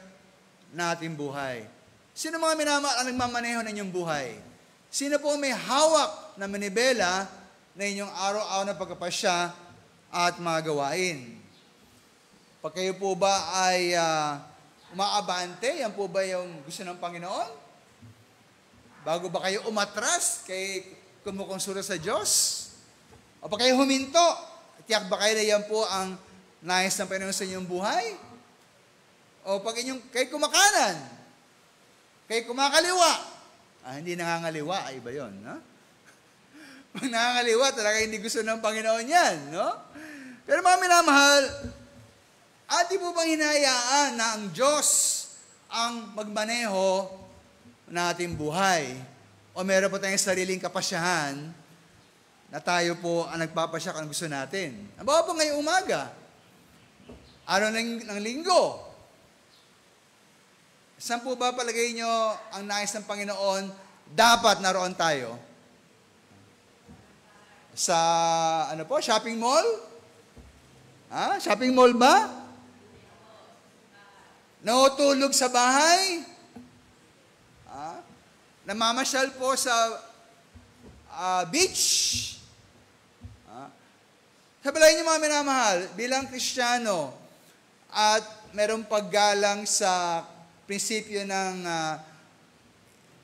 na ating buhay? Sino mga ang nagmamaneho ng inyong buhay? Sino po may hawak na manibela na inyong araw-araw na pagkapasya at mga gawain? Pag kayo po ba ay umaabante, yan po ba yung gusto ng Panginoon? Bago ba kayo umatras kay kumukonsulta sa Diyos? O pag kayo huminto, tiyak ba kayo na yan po ang nais ng Panginoon sa inyong buhay? O pag kayo kumakanan, kayo kumakaliwa, hindi nangangaliwa, iba yun, no? Pag nangangaliwa, talaga hindi gusto ng Panginoon yan, no? Pero mga minamahal, ati po bang hinayaan na ang Diyos ang magmaneho na ating buhay? O meron po tayong sariling kapasyahan na tayo po ang nagpapasya kung gusto natin? Ang bawa po ngayong umaga, araw ng linggo, saan po ba palagay nyo ang nais ng Panginoon dapat naroon tayo? Sa, shopping mall? Shopping mall ba? Natutulog sa bahay? Namamasyal po sa beach? Sabihin niyo mga minamahal, bilang Kristiyano, at merong paggalang sa prinsipyo ng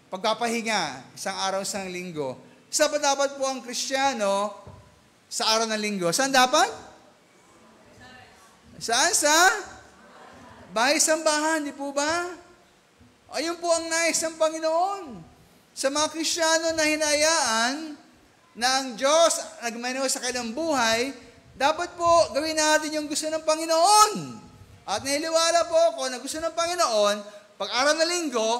pagpapahinga, isang araw, isang linggo. Saan ba dapat po ang Kristiyano sa araw ng linggo? Saan dapat? Saan? Sa bahay-sambahan, di po ba? Ayun po ang nais ng Panginoon. Sa mga Kristiyano na hinayaan na ang Diyos nagmaneho sa kanilang buhay, dapat po gawin natin yung gusto ng Panginoon. At nahiliwala po ako na gusto ng Panginoon, pag araw na linggo,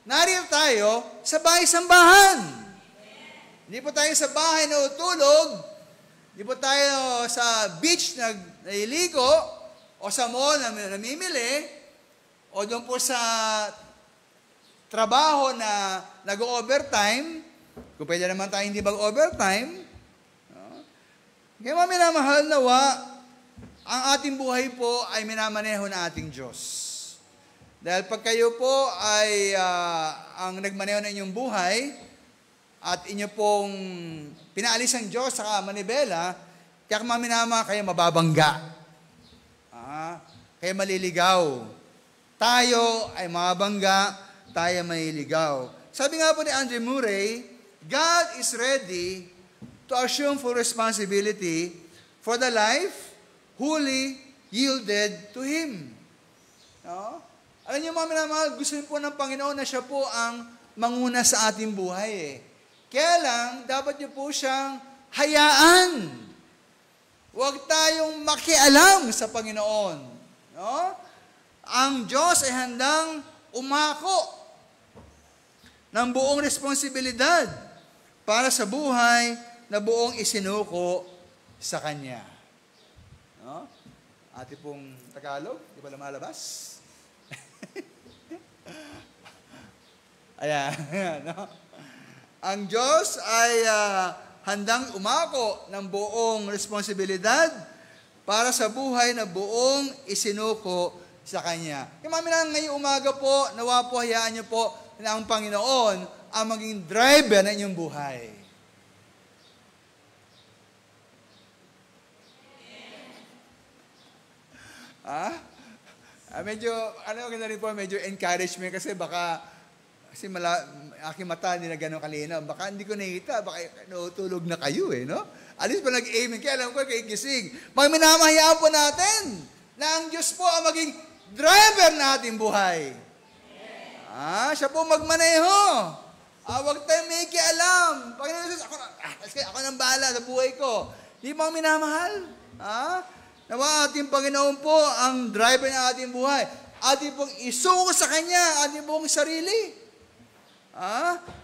narito tayo sa bahay-sambahan. Hindi po tayo sa bahay na utulog, hindi po tayo sa beach na naliligo, o sa mall na namimili, o doon po sa trabaho na nag-overtime, kung pwede naman tayo hindi mag-overtime. Kaya mga minamahal nawa, ang ating buhay po ay minamaneho na ating Diyos. Dahil pag kayo po ay ang nagmaneho na inyong buhay at inyo pong pinaalis ang Diyos sa manibela, kaya mga minamahal kayo mababangga. Kayo maliligaw. Tayo ay mabangga, tayo maliligaw. Sabi nga po ni Andrew Murray, God is ready to assume full responsibility for the life wholly yielded to Him. No? Alam niyo mga minamahal, gusto po ng Panginoon na siya po ang manguna sa ating buhay. Kaya lang, dapat niyo po siyang hayaan. Huwag tayong makialam sa Panginoon. No? Ang Diyos ay handang umako ng buong responsibilidad para sa buhay na buong isinuko sa Kanya. No? Ate pong Tagalog, di ba lumalabas? Ayan. No? Ang Diyos ay handang umako ng buong responsibilidad para sa buhay na buong isinuko sa Kanya. Kaya mami ngayong umaga po, nawa po, hayaan niyo po na ang Panginoon ang maging driver ng inyong buhay. Medyo, ganda rin po, medyo encouragement kasi baka, aking mata hindi na gano'ng kalinaw. Baka hindi ko nakita, baka natulog na kayo no? At least pa nag-amen, kaya alam ko, kay gising. Minamahayaan po natin na ang Diyos po ang maging driver na ating buhay. Siya po magmaneho. Huwag tayong may kialam. Panginoon Jesus, ako nang bahala sa buhay ko. Di ba minamahal? Nawa ating Panginoon po ang driver ng ating buhay. Ating pong isuko sa Kanya, ating pong sarili.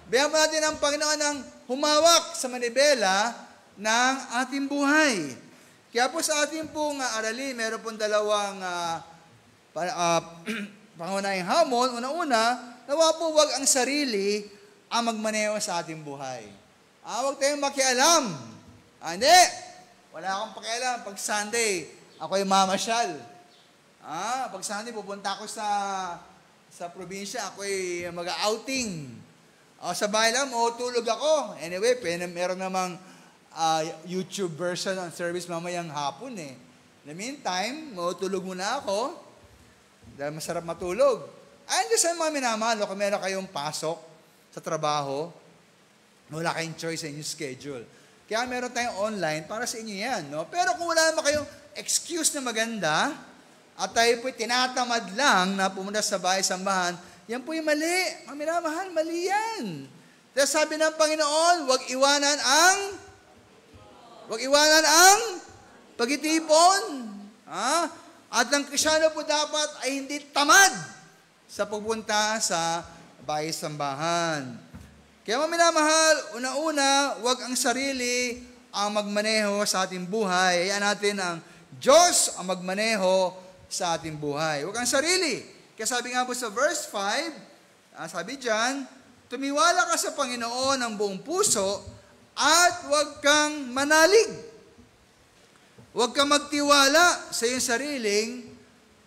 Bigyan po natin ang Panginoon ng humawak sa manibela ng ating buhay. Kaya po sa ating pong aralin, meron pong dalawang pangunahing hamon. Una-una, nawa po wag ang sarili ang magmaneho sa ating buhay. Huwag tayong makialam. Hindi. Wala akong pakialam. Pag Sunday, ako'y mamasyal. Pag Sunday, pupunta ako sa probinsya, ako'y mag-outing. Sa bahay lang, tulog ako. Anyway, meron namang YouTube version ng service mamayang hapon In the meantime, tulog muna ako. Dahil masarap matulog. Diyos ang mga minamahal, kung meron kayong pasok sa trabaho, wala kayong choice sa inyong schedule. Kaya meron tayong online para sa inyo yan. No? Pero kung wala naman kayong excuse na maganda, at tayo po'y tinatamad lang na pumunta sa bahay-sambahan, yan po'y mali. Mga minamahal, mali yan. Kaya sabi ng Panginoon, huwag iwanan ang pagtitipon. At ang Kristyano po dapat ay hindi tamad sa pagpunta sa bahay-sambahan. Kaya mga minamahal, una-una, huwag ang sarili ang magmaneho sa ating buhay. Hayaan natin ang Diyos ang magmaneho sa ating buhay. Huwag ang sarili. Kaya sabi nga po sa verse 5, sabi dyan, tumiwala ka sa Panginoon ng buong puso at huwag kang manalig. Huwag kang magtiwala sa iyong sariling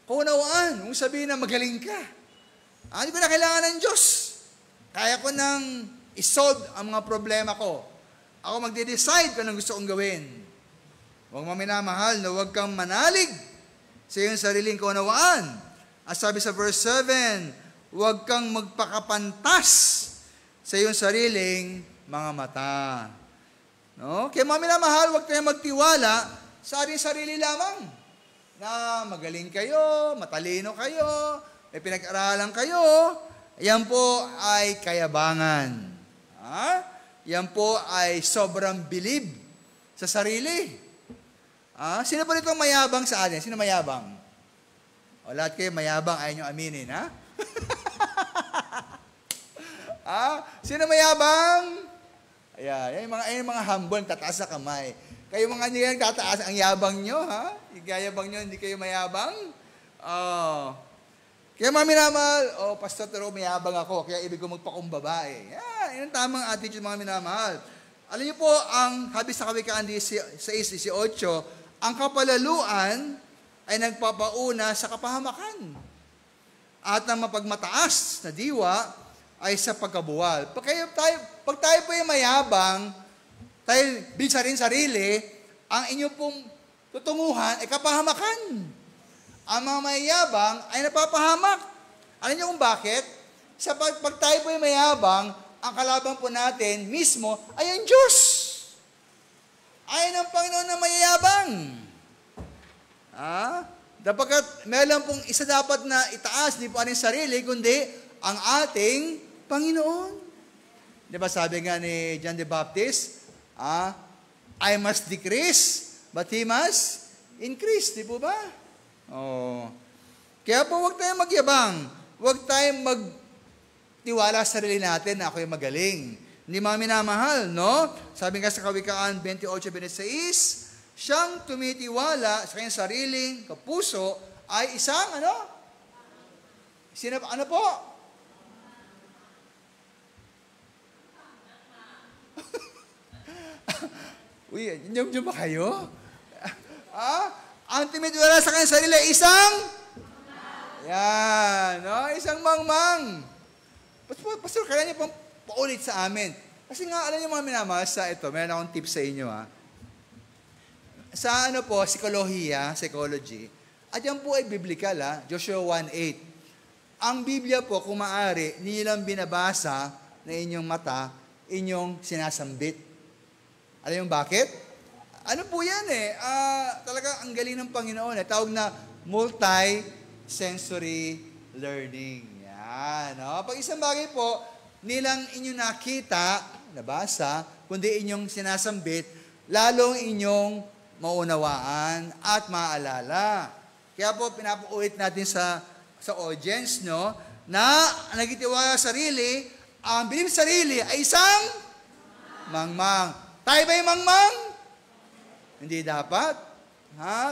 kaunawaan. Kung sabihin na magaling ka. Hindi ko na kailangan ng Diyos. Kaya ko nang isolve ang mga problema ko. Ako magde-decide kung anong gusto kong gawin. Huwag maminamahal na huwag kang manalig sa iyong sariling kaunawaan. At sabi sa verse 7, huwag kang magpakapantas sa iyong sariling mga mata. No? Kaya maminamahal, huwag tayong magtiwala sa ating sarili lamang. Na magaling kayo, matalino kayo, may pinag-aralan kayo, yan po ay kayabangan. Yan po ay sobrang bilib sa sarili. Sino po nitong mayabang sa atin? Sino mayabang? O lahat kayo mayabang, ayaw nyo aminin, Sino mayabang? Ayan, yung mga humble, tataas sa kamay. Kayo mga niyang tataas, ang yabang nyo, Igayabang nyo, hindi kayo mayabang? Kaya mga minamahal, Pastor Tero, mayabang ako, kaya ibig ko magpakumbaba Yan ang tamang attitude, mga minamahal. Alam niyo po, ang habis sa Kawikaan 6:18, ang kapalaluan ay nagpapauna sa kapahamakan. At ang mapagmataas na diwa ay sa pagkabuwal. Pag tayo po yung mayabang, tayo bisa rin sarili, ang inyo pong tutunguhan ay kapahamakan. Ang mga mayabang ay napapahamak. Alam niyo kung bakit? Sa pag tayo po yung mayabang, ang kalaban po natin mismo ay ang Diyos. Ayon ang Panginoon na mayabang. Dapat meron pong isa dapat na itaas, di po ating sarili, kundi ang ating Panginoon. Di ba sabi nga ni John the Baptist, I must decrease, but He must increase. Di po ba? Kaya po huwag tayong magyabang. Huwag tayong magtiwala sa sarili natin na ako'y magaling. Hindi mga minamahal, no? Sabi nga sa Kawikaan 28:26, siyang tumitiwala sa kanyang sariling kapuso ay isang, ano po? Uy, yun ba kayo? Ang tinitiwala sa kanyang sarili, isang? Yan, no? Isang mangmang. Pastor, kaya niyo pang paulit sa amin. Kasi nga, alam niyo mga minamahal sa ito, meron akong tip sa inyo, ha? Sa psychology, at yan po ay biblical, ha? Joshua 1:8. Ang Biblia po, kung maaari, nilang binabasa na inyong mata, inyong sinasambit. Alam yung bakit? Ano po yan talaga ang galing ng Panginoon. Tawag na multi-sensory learning. Yan. No? Pag isang bagay po, nilang inyong nakita, nabasa, kundi inyong sinasambit, lalong inyong maunawaan at maalala. Kaya po, pinapaulit natin sa audience, no, na nagtitiwala sa sarili, ang bilib sa sarili ay isang mangmang. Tayo ba yung mangmang? Hindi dapat.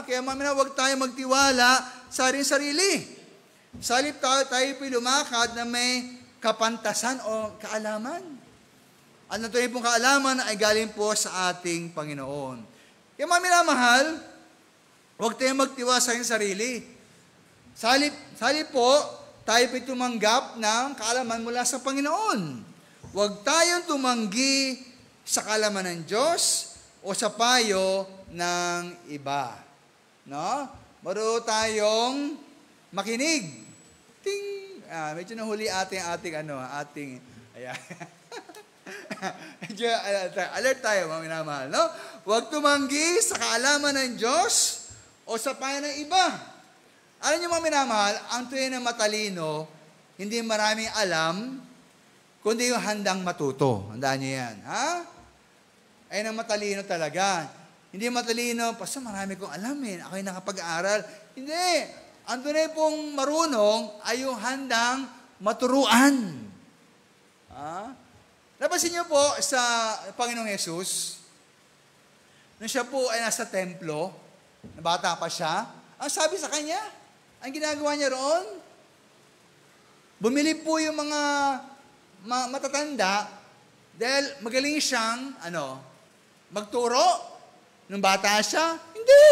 Kaya mamina, huwag tayo magtiwala sa ating sarili. Salip tayo po lumakad na may kapantasan o kaalaman. At natuloy pong kaalaman ay galing po sa ating Panginoon. Kaya mamina, mahal, huwag tayo magtiwala sa ating sarili. Salip po, tayo po'y tumanggap ng kaalaman mula sa Panginoon. Huwag tayong tumanggi sa kaalaman ng Diyos o sa payo ng iba. No? Marunong tayong makinig. Ting! Medyo nahuli ating ayan. Medyo alert tayo, mga minamahal. No? Huwag tumanggi sa kaalaman ng Diyos o sa payo ng iba. Alam niyo mga minamahal, ang tunay na matalino, hindi maraming alam, kundi yung handang matuto. Handaan niyo yan. Ayun ang matalino talaga. Hindi matalino, basta marami kong alam ako'y nakapag-aaral. Hindi. Ang tunay pong marunong ay yung handang maturuan. Napansin niyo po sa Panginoong Yesus, nung siya po ay nasa templo, na bata pa siya, ang sabi sa kanya, ang ginagawa niya roon, bumili po yung mga matatanda dahil magaling siyang, magturo nung bata siya. Hindi!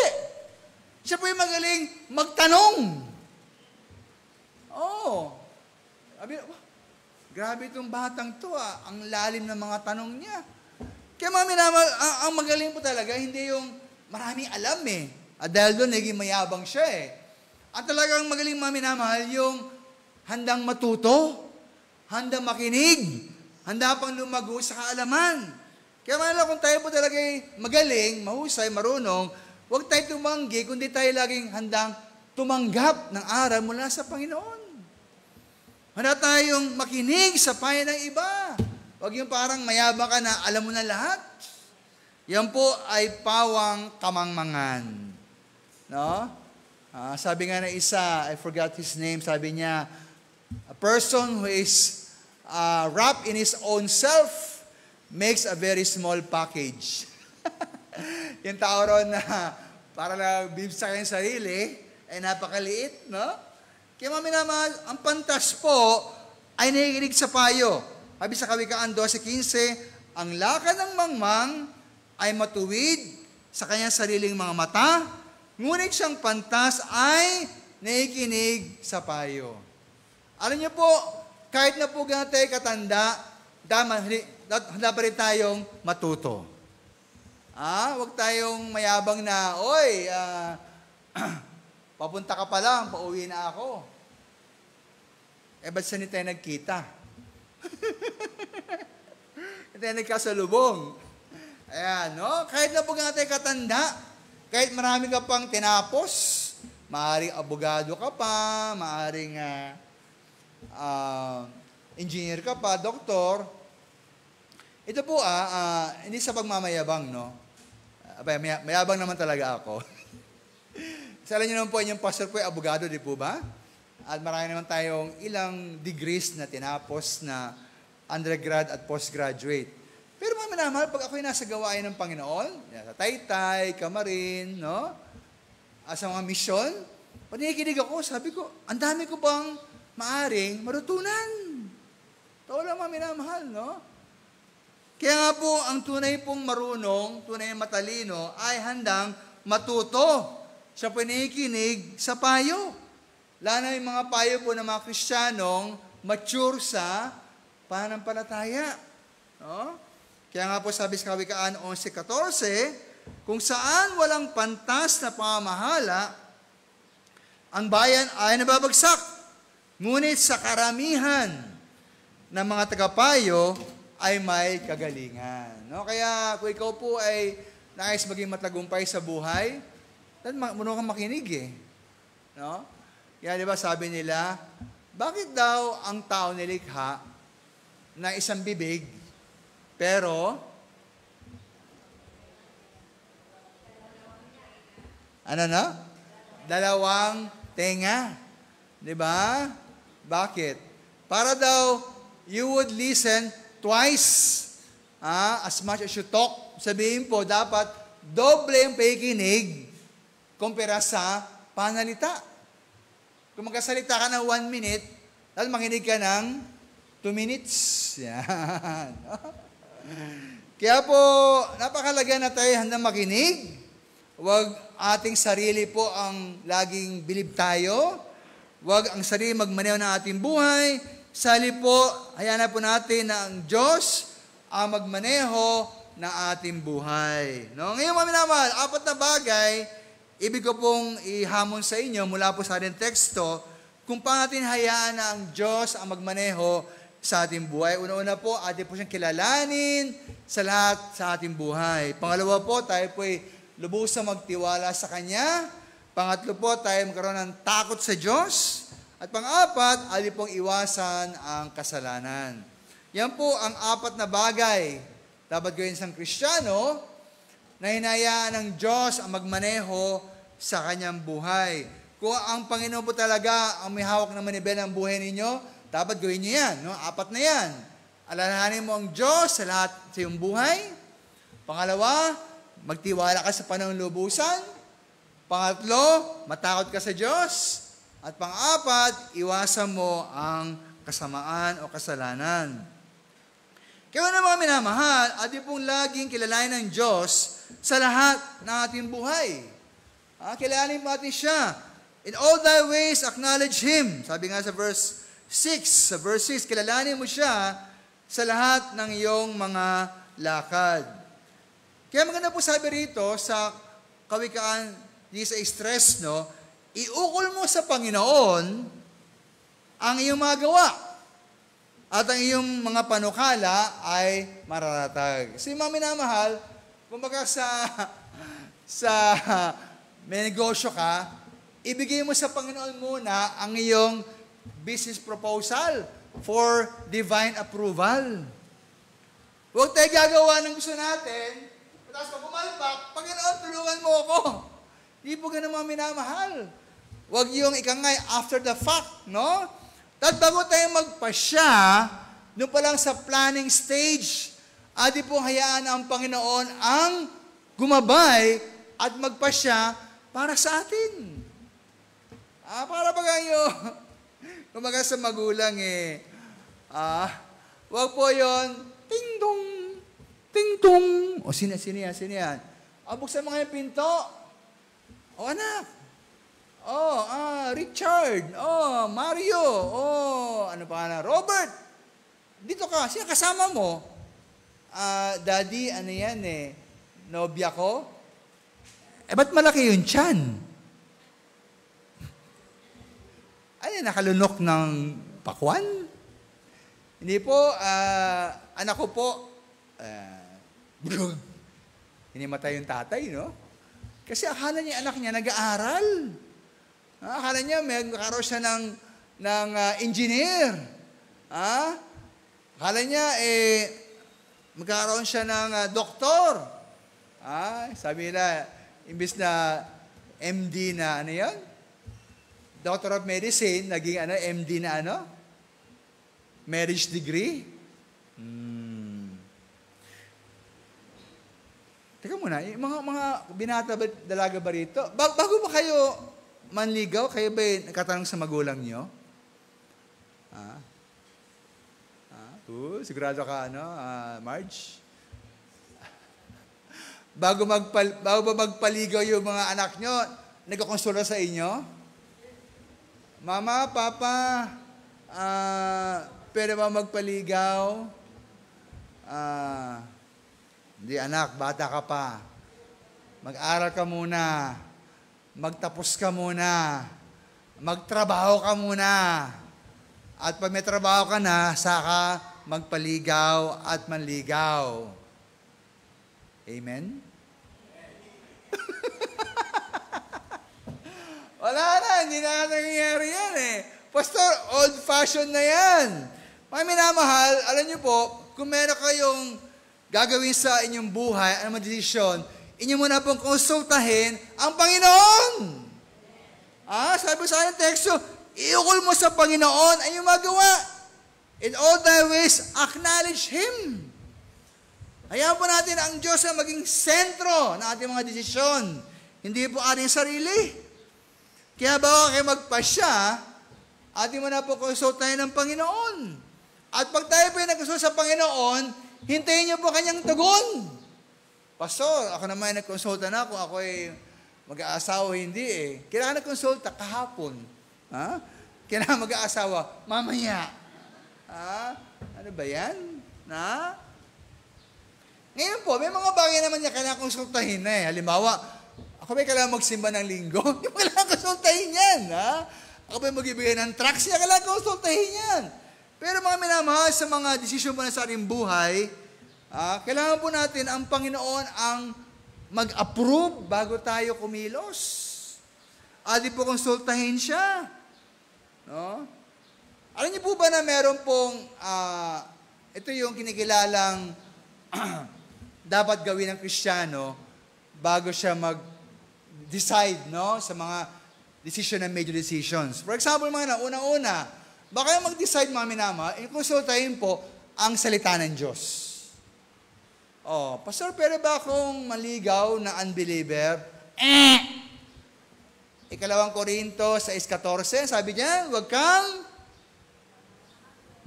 Siya po yung magaling magtanong. Grabe itong batang to ang lalim ng mga tanong niya. Kaya ang magaling po talaga, hindi yung maraming alam At dahil doon, naging mayabang siya At talagang magaling minamahal yung handang matuto, handang makinig, handa pang lumago sa kaalaman. Kaya kung tayo po talaga magaling, mahusay, marunong, huwag tayo tumanggi, kundi tayo laging handang tumanggap ng aral mula sa Panginoon. Handa tayong makinig sa payo ng iba. Huwag yung parang mayabang ka na alam mo na lahat. Yan po ay pawang kamangmangan. No? Sabi nga na isa, I forgot his name, sabi niya, a person who is wrapped in his own self makes a very small package. Yung tao ron na para lang bibig sa kanyang sarili, ay napakaliit, no? Kaya maminamahal, ang pantas po ay nakikinig sa payo. Sabi sa Kawikaan 12:15, ang lakad ng mangmang ay matuwid sa kanyang sariling mga mata, ngunit siyang pantas ay nakikinig sa payo. Alam niyo po, kahit na po ganun tayo katanda, handa pa rin tayong matuto. Huwag tayong mayabang na, papunta ka pa lang, pauwi na ako. Ba't saan tayo nagkita? Tayo nagkasalubong. Ayan, no? Kahit na po ganun tayo katanda, kahit marami ka pang tinapos, maaaring abogado ka pa, maaaring engineer ka pa, doktor. Ito po, hindi sa pagmamayabang, no? Mayabang naman talaga ako. Alam niyo naman po, yung pastor po ay abogado, di po ba? At marami naman tayong ilang degrees na tinapos na undergrad at postgraduate. Pero mga minamahal, pag ako'y nasa gawain ng Panginoon, sa Taytay, Kamarin, no? Sa mga misyon, pag nakikinig ako, sabi ko, ang dami ko bang maaring marutunan? Ito lang mga minamahal, no? Kaya nga po, ang tunay pong marunong, tunay matalino, ay handang matuto. Siya po nakikinig sa payo. Lalo na yung mga payo po ng mga Kristiyanong mature sa pananampalataya. No? Kaya nga po sabi sa Kawikaan 11:14, kung saan walang pantas na pamamahala, ang bayan ay nababagsak. Ngunit sa karamihan ng mga tagapayo ay may kagalingan. No? Kaya kung ikaw po ay nais maging matagumpay sa buhay, marunong kang makinig eh. No? Kaya di ba sabi nila, bakit daw ang tao nilikha na isang bibig, pero ano na? Dalawang tenga. Di ba? Bakit? Para daw you would listen twice as much as you talk. Sabihin po, dapat doble ang pakikinig kumpara sa panalita. Kung magkasalita ka ng 1 minute, tapos makinig ka ng 2 minutes. Yan. Kaya po, napakalaga na tayo handang makinig. Huwag ating sarili po ang laging bilib tayo. Huwag ang sarili magmaneho ng ating buhay. Sali po, hayaan na po natin na ang Diyos ang magmaneho ng ating buhay. No? Ngayon, mga minamahal, 4 na bagay, ibig ko pong ihamon sa inyo mula po sa ating teksto, kung paano natin hayaan na ang Diyos ang magmaneho sa ating buhay. Una-una po, atin po siyang kilalanin sa lahat sa ating buhay. Pangalawa po, tayo po ay lubusang magtiwala sa Kanya. Pangatlo po, tayo magkaroon ng takot sa Diyos. At pang-apat, atin pong iwasan ang kasalanan. Yan po ang 4 na bagay dapat gawin sa Kristiyano na hinayaan ng Diyos ang magmaneho sa kanyang buhay. Kung ang Panginoon po talaga ang may hawak na manibel ng buhay ninyo, dapat gawin niyo yan. No? 4 na yan. Alalahanin mo ang Diyos sa lahat sa iyong buhay. Pangalawa, magtiwala ka sa panahon lubusan. Pangatlo, matakot ka sa Diyos. At pang-apat, iwasan mo ang kasamaan o kasalanan. Kaya na mga minamahal, atin pong laging kilalanin ng Diyos sa lahat ng ating buhay. Kilalanin mo natin siya. In all thy ways, acknowledge Him. Sabi nga sa verse 6, kilalanin mo siya sa lahat ng iyong mga lakad. Kaya maganda po sabi rito sa Kawikaan, di sa stress, no? Iukol mo sa Panginoon ang iyong mga gawa. At ang iyong mga panukala ay mararatag. So yung mga minamahal, kumbaga sa may negosyo ka, ibigay mo sa Panginoon muna ang iyong business proposal for divine approval. Huwag tayo gagawa ng gusto natin, tapos pag pumalpak, Panginoon, tulungan mo ako. Hindi po ganun mga minamahal. Huwag yung ikangay after the fact, no? At bago tayo magpasya, doon pa lang sa planning stage, adi pong hayaan ang Panginoon ang gumabay at magpasya para sa atin. Para ba kayo, kumaga sa magulang wag po yon ting-dong, ting-tong. O sino yan? Buksan mo nga yung pinto. O anak. Richard. Mario. Ano pa na? Robert. Dito ka. Sino kasama mo? Daddy, ano yan nobya ko? Ba't malaki yung tiyan? Nakalunok ng pakwan? Hindi po, anak ko po, hinimatay yung tatay, no? Kasi akala niya anak niya nag-aaral. Akala niya magkakaroon siya ng engineer. Akala niya magkakaroon siya ng doktor. Sabi nila, imbis na MD na ano yan? Doctor of Medicine, naging MD na marriage degree. Teka muna, mga binata ba, dalaga ba rito? Bago ba kayo manligaw, kayo ba nagkatanong sa magulang nyo? Sigurado ka, Marge? Bago ba magpaligaw yung mga anak nyo, nagkakonsulta sa inyo? Mama, Papa, pwede ba magpaligaw? Hindi anak, bata ka pa. Mag-aral ka muna. Magtapos ka muna. Magtrabaho ka muna. At pag may trabaho ka na, saka magpaligaw at manligaw. Amen? Wala na, hindi na nangyayari yan eh. Pastor, old-fashioned na yan. Mga minamahal, alam niyo po, kung meron kayong gagawin sa inyong buhay, anong desisyon, inyo muna pong konsultahin ang Panginoon. Sabi sa akin teksto, iukol mo sa Panginoon ang iyong magawa. In all thy ways, acknowledge Him. Hayaan po natin ang Diyos na maging sentro ng ating mga desisyon. Hindi po ating sarili. Kaya bago kayo magpasya, ating mo na po konsultahin ng Panginoon. At pag tayo po yung nagkonsulta sa Panginoon, hintayin niyo po kanyang tugon. Pastor, ako naman ay nagkonsulta na kung ako ay mag-aasawa hindi eh. Kailangan nagkonsulta kahapon. Kailangan mag-aasawa mamaya. Ano ba yan? Ngayon po, may mga bagay naman niya kailangan konsultahin na eh. Halimbawa, ako ba kailangan magsimba ng linggo? Yung kailangan konsultahin yan. Ako ba magbibigay ng tracts niya? Kailangan konsultahin yan. Pero mga minamahal sa mga desisyon po na sa ating buhay, kailangan po natin ang Panginoon ang mag-approve bago tayo kumilos. Adi po konsultahin siya. No? Alam niyo po ba na meron pong, ito yung kinikilalang dapat gawin ng Kristiyano bago siya mag-decide no, sa mga decision and major decisions. For example, mga unang-una, baka yung mag-decide mga minama, konsultahin po ang salita ng Diyos. Pastor, pero ba akong maligaw na unbeliever? Ikalawang Korinto 6:14, sabi niya, huwag kang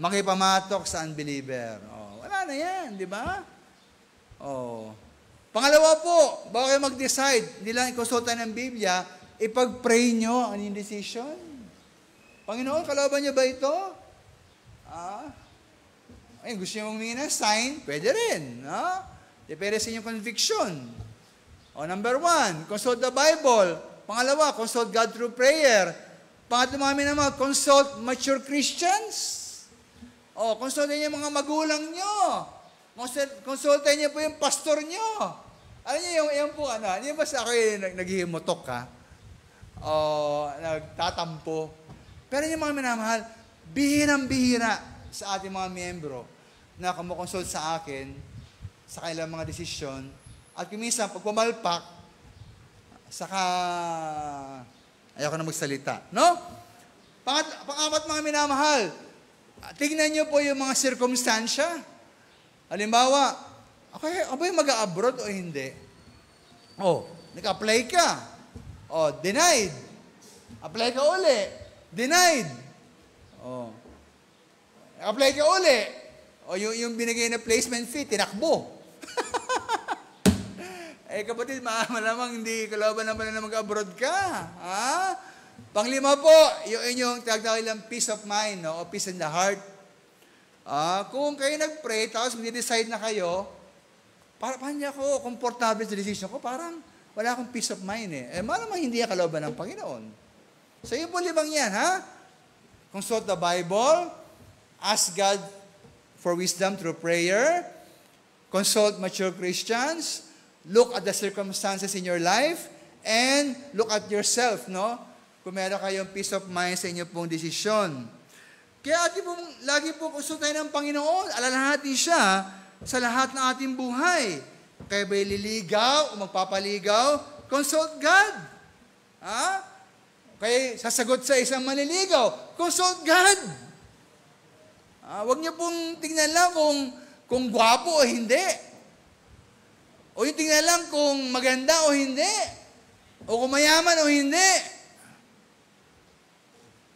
makipamatok sa unbeliever. Wala na yan, di ba? Pangalawa po, bago kayo mag-decide, hindi lang ikonsulta ng Biblia, ipag-pray nyo ang inyong decision. Panginoon, kalaban niyo ba ito? Gusto niyo humingi ng sign? Pwede rin. Depende sa inyong conviction. Number 1, consult the Bible. Pangalawa, consult God through prayer. Pangatlo naman, consult mature Christians. Konsultin niyo mga magulang nyo. Konsultin niyo po yung pastor nyo. Alam niyo, yung po, hindi ba sa ako naghihimutok ka? Nagtatampo. Pero yung mga minamahal, bihirang-bihira sa ating mga miyembro na kumukonsult sa akin, sa kanilang mga desisyon, at kuminsan, pag pumalpak, saka, ayoko na magsalita. No? Pang-apat mga minamahal, tignan niyo po yung mga sirkumstansya. Halimbawa, ako ba yung mag-a-abroad o hindi? Nag-apply ka. Denied. Apply ka uli. Denied. Apply ka uli. Yung binigay na placement fee, tinakbo. Kapatid, malamang hindi kalaban naman na mag-abroad ka. Panglima po, yung inyong tagdakilang peace of mind, o peace in the heart. Kung kayo nag-pray, tapos mag-decide na kayo, paano niya ako komportable sa decision ko? Parang wala akong peace of mind malamang hindi yan kalaban ng Panginoon. So yung po limang yan, consult the Bible, ask God for wisdom through prayer, consult mature Christians, look at the circumstances in your life, and look at yourself, no? Kung meron kayong peace of mind sa inyo pong desisyon. Kaya lagi po konsultahin ng Panginoon, alalahatin siya sa lahat ng ating buhay. Kaya ba'y liligaw o magpapaligaw? Consult God. Kaya sasagot sa isang manliligaw, consult God. Huwag niyo pong tingnan lang kung gwapo o hindi. O yung tingnan lang kung maganda o hindi. O kung mayaman o hindi.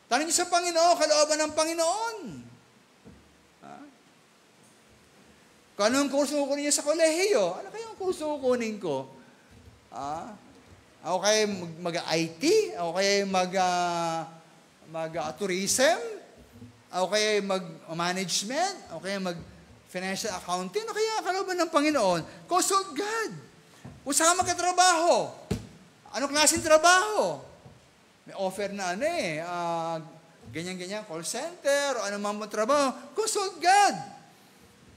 Tanong niyo sa Panginoon, kalooban ng Panginoon. Kung anong kurso kukunin niyo sa kolehiyo, ano kayong kurso kukunin ko? Ako kaya mag-IT? Ako kaya mag-tourism? Ako kaya mag-management? Ako kaya mag-financial accounting? Ano kaya kalooban ng Panginoon? Consult God. Kung saan magkatrabaho? Anong klaseng trabaho? May offer na ganyan-ganyan, call center, o anumang trabaho. Consult God.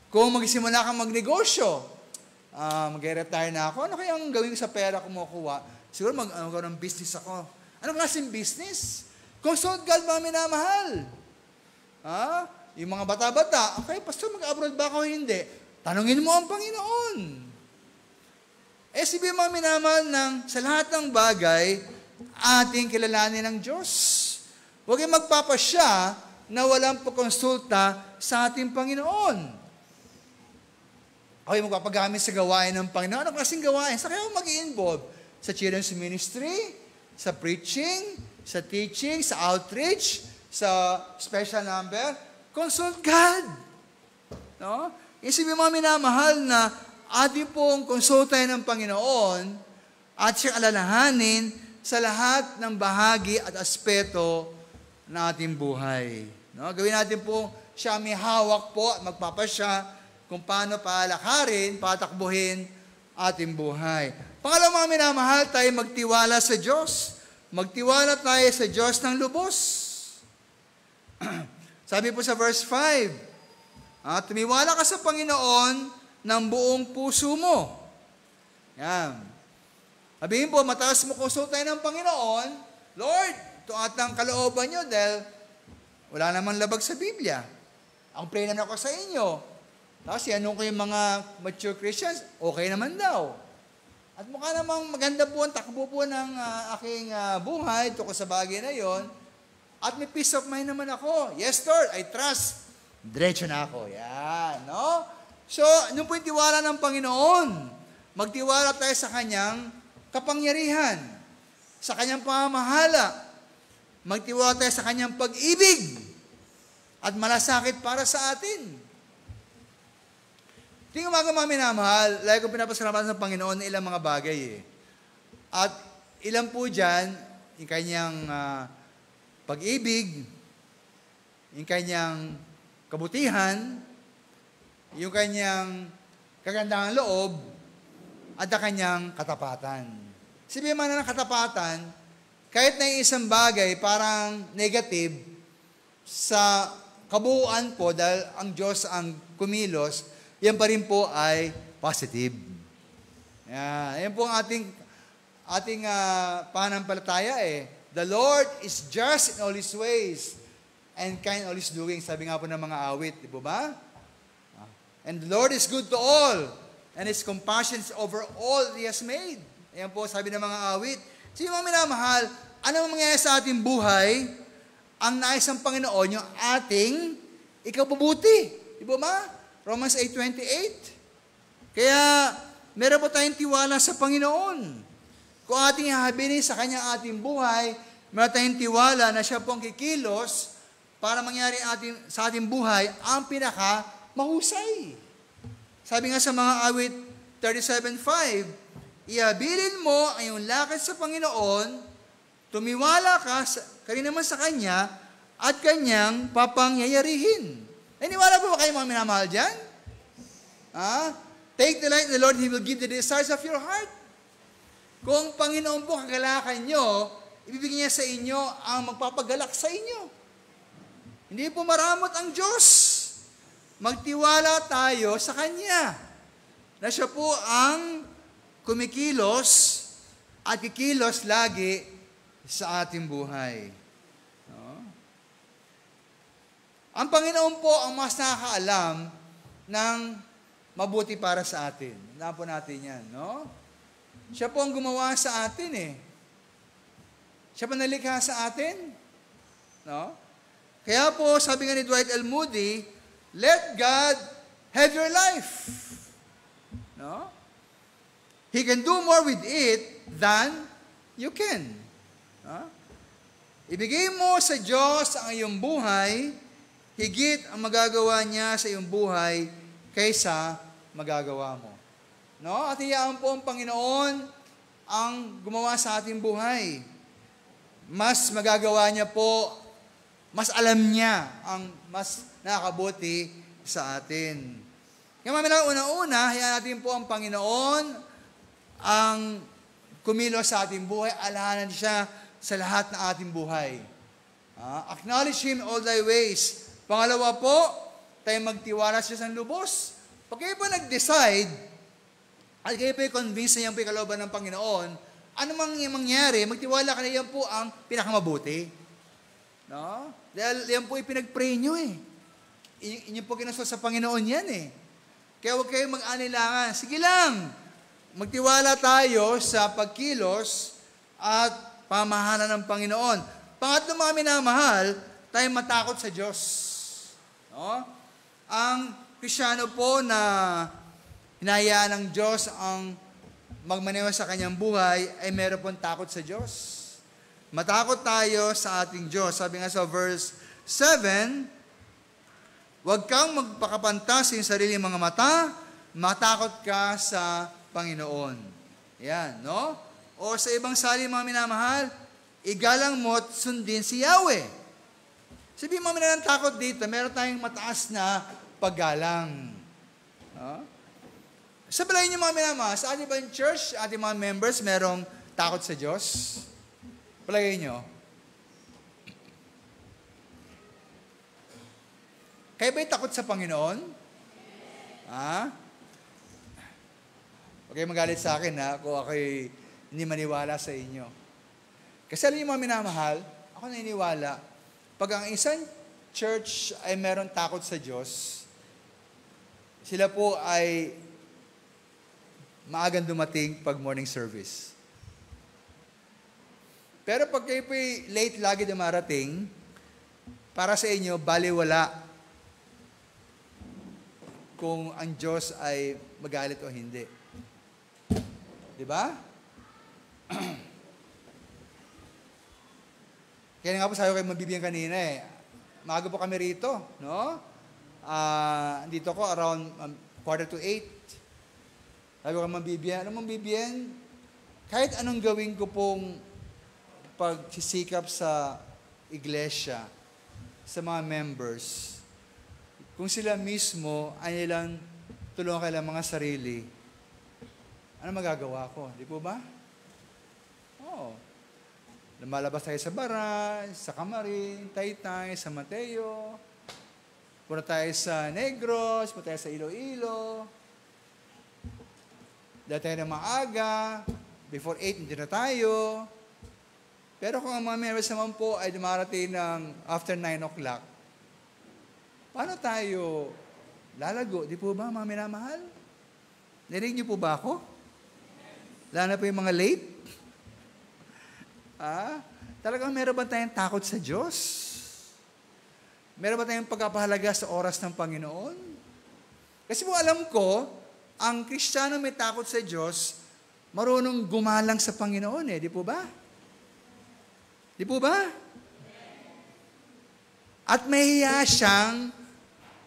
Kung magsimula kang magnegosyo, mag-retire na ako, ano kaya ang gawin ko sa pera kumukuha? Siguro mag-ano ng business ako. Anong klaseng business? Consult God, mga minamahal. Yung mga bata-bata, okay, pastor, mag-abroad ba ako? Hindi. Tanungin mo ang Panginoon. Sabi mga minamahal sa lahat ng bagay, ating kilalanin ng Diyos. Huwag kayong magpapasya na walang pagkonsulta sa ating Panginoon. Okay, magpapagamit sa gawain ng Panginoon. Ano klaseng gawain? Sa kayo mag-i-involve? Sa children's ministry, sa preaching, sa teaching, sa outreach, sa special number. Consult God. No? Isipin mga minamahal na ating pong konsultahin ng Panginoon at siyang alalahanin sa lahat ng bahagi at aspeto ng ating buhay. No? Gawin natin po siya may hawak po at magpapasya kung paano palakarin, patakbuhin ating buhay. Pangalawa, mga minamahal, tayo magtiwala sa Diyos. Magtiwala tayo sa Diyos ng lubos. Sabi po sa verse 5, tumiwala ka sa Panginoon ng buong puso mo. Yan. Sabihin po, mataas mo konsulta ng Panginoon, Lord, ito atang kalooban nyo dahil wala namang labag sa Biblia. Ang pray naman ako sa inyo. Tapos yanong ko yung mga mature Christians, okay naman daw. At mukha namang maganda po ang takbo po ng aking buhay tungkol sa bagay na yon. At may peace of mind naman ako. Yes, Lord, I trust. Diretso na ako. Yan, no? So, nung po yung tiwala ng Panginoon, magtiwala tayo sa Kanyang kapangyarihan, sa Kanyang pamamahala, magtiwala tayo sa Kanyang pag-ibig, at malasakit para sa atin. Tingnan mga minamahal, lagi ko pinapasalamatan sa Panginoon na ilang mga bagay At ilan po dyan, yung Kanyang pag-ibig, yung Kanyang kabutihan, yung Kanyang kagandahang loob, at ang Kanyang katapatan. Sabihin man na ng katapatan, kahit na yung isang bagay parang negative, sa kabuuan po, dahil ang Diyos ang kumilos, yan pa rin po ay positive. Yan po ang ating pananampalataya The Lord is just in all His ways and kind in all His doing. Sabi nga po ng mga awit, di ba? And the Lord is good to all and His compassion is over all He has made. Ayan po, sabi ng mga awit. Sige mga minamahal, ano mangyayari sa ating buhay? Ang nais ng Panginoon, yung ating ikabubuti. Di ba? Romans 8:28. Kaya, meron po tayong tiwala sa Panginoon. Kung ating hahabilin sa Kanya ating buhay, meron tayong tiwala na Siya po ang kikilos para mangyari sa ating buhay ang pinaka-mahusay. Sabi nga sa mga awit 37:5, ihabilin mo ang iyong lakad sa Panginoon, tumiwala ka rin naman sa Kanya, at Kanyang papangyayarihin. Naniwala po ba kayo mga minamahal dyan? Take delight in the Lord, He will give the desires of your heart. Kung Panginoon po kagalakan nyo, ibibigay niya sa inyo ang magpapagalak sa inyo. Hindi po maramot ang Diyos. Magtiwala tayo sa Kanya. Na Siya po ang kumikilos at kikilos lagi sa ating buhay. Ang Panginoon po ang mas nakakaalam ng mabuti para sa atin. Alam po natin yan, no? Siya po ang gumawa sa atin Siya po nalikha sa atin. No? Kaya po, sabi nga ni Dwight L. Moody, let God have your life. No? He can do more with it than you can. No? Ibigay mo sa Diyos ang iyong buhay, higit ang magagawa niya sa iyong buhay kaysa magagawa mo. No? At iyaan po ang Panginoon ang gumawa sa ating buhay. Mas magagawa niya po, mas alam niya ang mas nakakabuti sa atin. Kaya mamaya una-una, hayaan natin po ang Panginoon ang kumilos sa ating buhay, alahanan siya sa lahat ng ating buhay. Acknowledge Him all thy ways. Pangalawa po, tayo magtiwala siya sa lubos. Pag kayo po nag-decide, at kayo po convince na yan po yung kalooban ng Panginoon, ano mang mangyari, magtiwala ka na yan po ang pinakamabuti. No? Dahil yan po ipinag-pray nyo eh. Inyo po kinasal sa Panginoon yan eh. Kaya huwag kayo mag-anilangan. Sige lang, magtiwala tayo sa pagkilos at pamahalan ng Panginoon. Pangatlo mga minamahal, tayo matakot sa Diyos. No? Ang Kristyano po na hinahayaan ng Diyos ang magmaneho sa kanyang buhay ay meron pong takot sa Diyos. Matakot tayo sa ating Diyos. Sabi nga sa verse 7, huwag kang magpakapantas sa sariling mga mata, matakot ka sa Panginoon. Yan, no? O sa ibang salin mga minamahal, igalang mo at sundin si Yahweh. Sabihin mo ng takot dito, meron tayong mataas na paggalang. No? Sa balay niyo mga minamahal, sa ating bang church, ating mga members, merong takot sa Diyos? Palagay niyo. Kayo ba'y takot sa Panginoon? Ha? Huwag kayo magalit sa akin ha, kung ako'y hindi maniwala sa inyo. Kasi alam niyo mga minamahal, ako naniniwala, pag ang isang church ay meron takot sa Diyos, sila po ay maagang dumating pag morning service. Pero pag kayo po'y late lagi dumarating, para sa inyo, baliwala kung ang Diyos ay magalit o hindi. Di ba? Kaya nga po sabi ko kayo mabibigyan kanina eh. Maaga po kami rito, no? Dito ko around 7:45. Sabi ko mabibigyan. Ano mabibigyan? Kahit anong gawin ko pong pagsisikap sa iglesia, sa mga members, kung sila mismo ay nilang tulungan kailang mga sarili, ano magagawa ko? Di po ba? Oo. Lumalabas tayo sa Baray, sa Camarin, Taytay, sa Mateo, punta tayo sa Negros, punta tayo sa Iloilo, dahil tayo na maaga, before 8, hindi na tayo. Pero kung ang mga members naman po ay dumarating ng after 9 o'clock, paano tayo lalago? Di po ba, mga minamahal? Narinig niyo po ba ako? Lalo na po yung mga late? Talagang meron ba tayong takot sa Diyos? Meron ba tayong pagpapahalaga sa oras ng Panginoon? Kasi po alam ko, ang Kristiyano may takot sa Diyos, marunong gumalang sa Panginoon eh. Di po ba? Di po ba? At mahiya siyang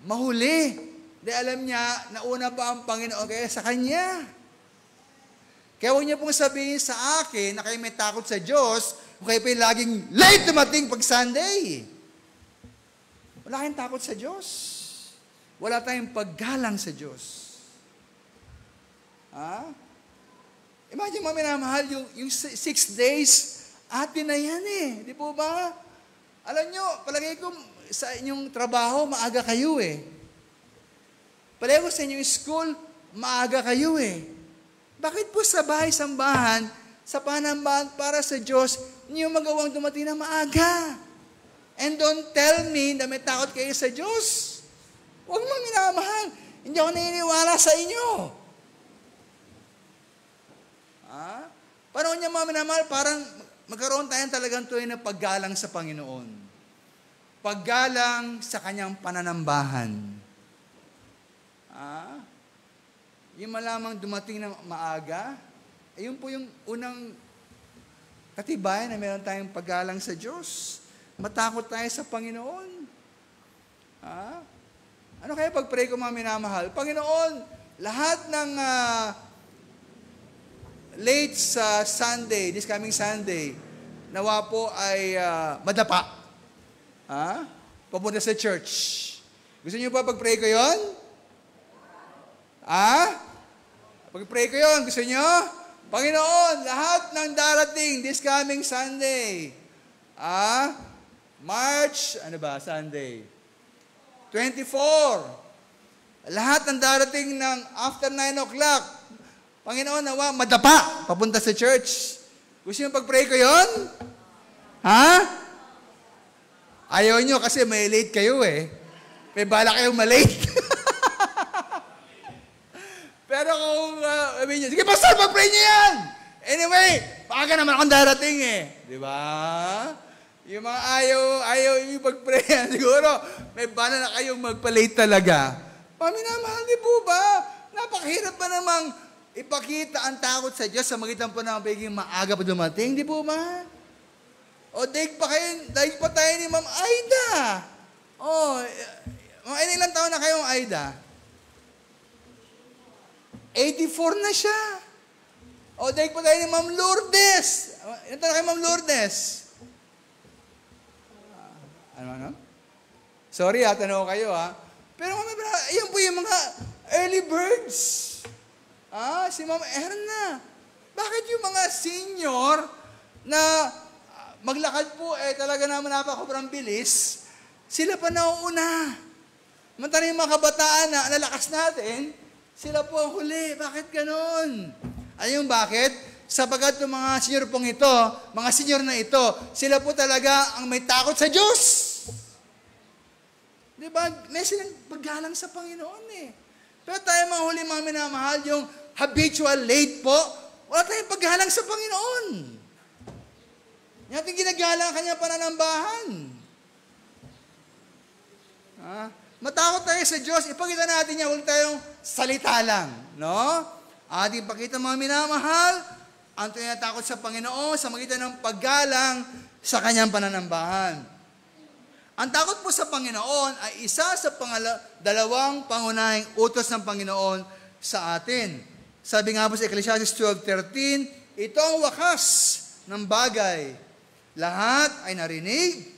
mahuli. Di alam niya, nauna pa ang Panginoon kaya sa Kanya. Kaya huwag niya pong sabihin sa akin na kayo may takot sa Diyos kung kayo pa laging late dumating pag Sunday. Wala kayong takot sa Diyos. Wala tayong paggalang sa Diyos. Imagine mga minamahal, yung 6 days, atin na yan eh. Di po ba? Alam nyo, palagay ko sa inyong trabaho, maaga kayo eh. Palagay ko sa inyong school, maaga kayo eh. Bakit po sa bahay-sambahan, sa panambahan para sa Diyos, niyo magawang dumating na maaga? And don't tell me na may takot kayo sa Diyos. Huwag mong minamahal. Hindi ako naniniwala sa inyo. Paano niya mga minamahal? Parang magkaroon tayo talagang tuloy na paggalang sa Panginoon. Paggalang sa Kanyang pananambahan. Yung malamang dumating na maaga, ayun po yung unang katibayan na meron tayong paggalang sa Diyos. Matakot tayo sa Panginoon. Ano kaya pag-pray ko mga minamahal? Panginoon, lahat ng late sa Sunday, this coming Sunday, nawa po ay madapa. Papunta sa church. Gusto niyo ba pag-pray ko yon? Pag-pray ko yon, gusto niyo? Panginoon, lahat ng darating this coming Sunday, March, Sunday? 24. Lahat ng darating ng after 9 o'clock, Panginoon, nawa, madapa, papunta sa church. Gusto niyo pag-pray ko yon? Ayaw nyo kasi may late kayo eh. May bala kayong malate. Pero kung, sabi nyo, sige, Pastor, pag-pray nyo yan! Anyway, baka naman akong darating eh. Di ba? Yung mga ayaw yung pag-pray yan, siguro, may bala na kayong magpa-late talaga. Paminamahal, di po ba? Napakahirap ba namang ipakita ang takot sa Diyos sa magitan po ng pagiging maaga pa dumating, di po ba? O daig pa tayo ni Ma'am Aida. Mga ilang taon na kayong Aida? 84 na siya. O daig pa tayo ni Ma'am Lourdes. Ilang taon na kayo, Ma'am Lourdes? Ano? Sorry tanong kayo Pero yan po yung mga early birds. Si Ma'am Erna. Bakit yung mga senior na maglakad po talaga naman napakabrang bilis, sila pa nauuna. Mantara yung mga kabataan na nalakas natin, sila po ang huli. Bakit ganon? Ayun bakit? Sapagat yung mga senior pong ito, mga senior na ito, sila po talaga ang may takot sa Diyos. Diba? May silang paggalang sa Panginoon Pero tayo mga huli mga minamahal, yung habitual late po, wala tayong paggalang sa Panginoon. Yung ating ginagalang kanya pananambahan. Matakot tayo sa Diyos, ipakita natin niya, huwag tayong salita lang. No? Ating pakita mga minamahal, ang tinatakot sa Panginoon sa magitan ng paggalang sa kanyang pananambahan. Ang takot po sa Panginoon ay isa sa dalawang pangunahing utos ng Panginoon sa atin. Sabi nga po sa Ecclesiastes 12:13, ito ang wakas ng bagay. Lahat ay narinig.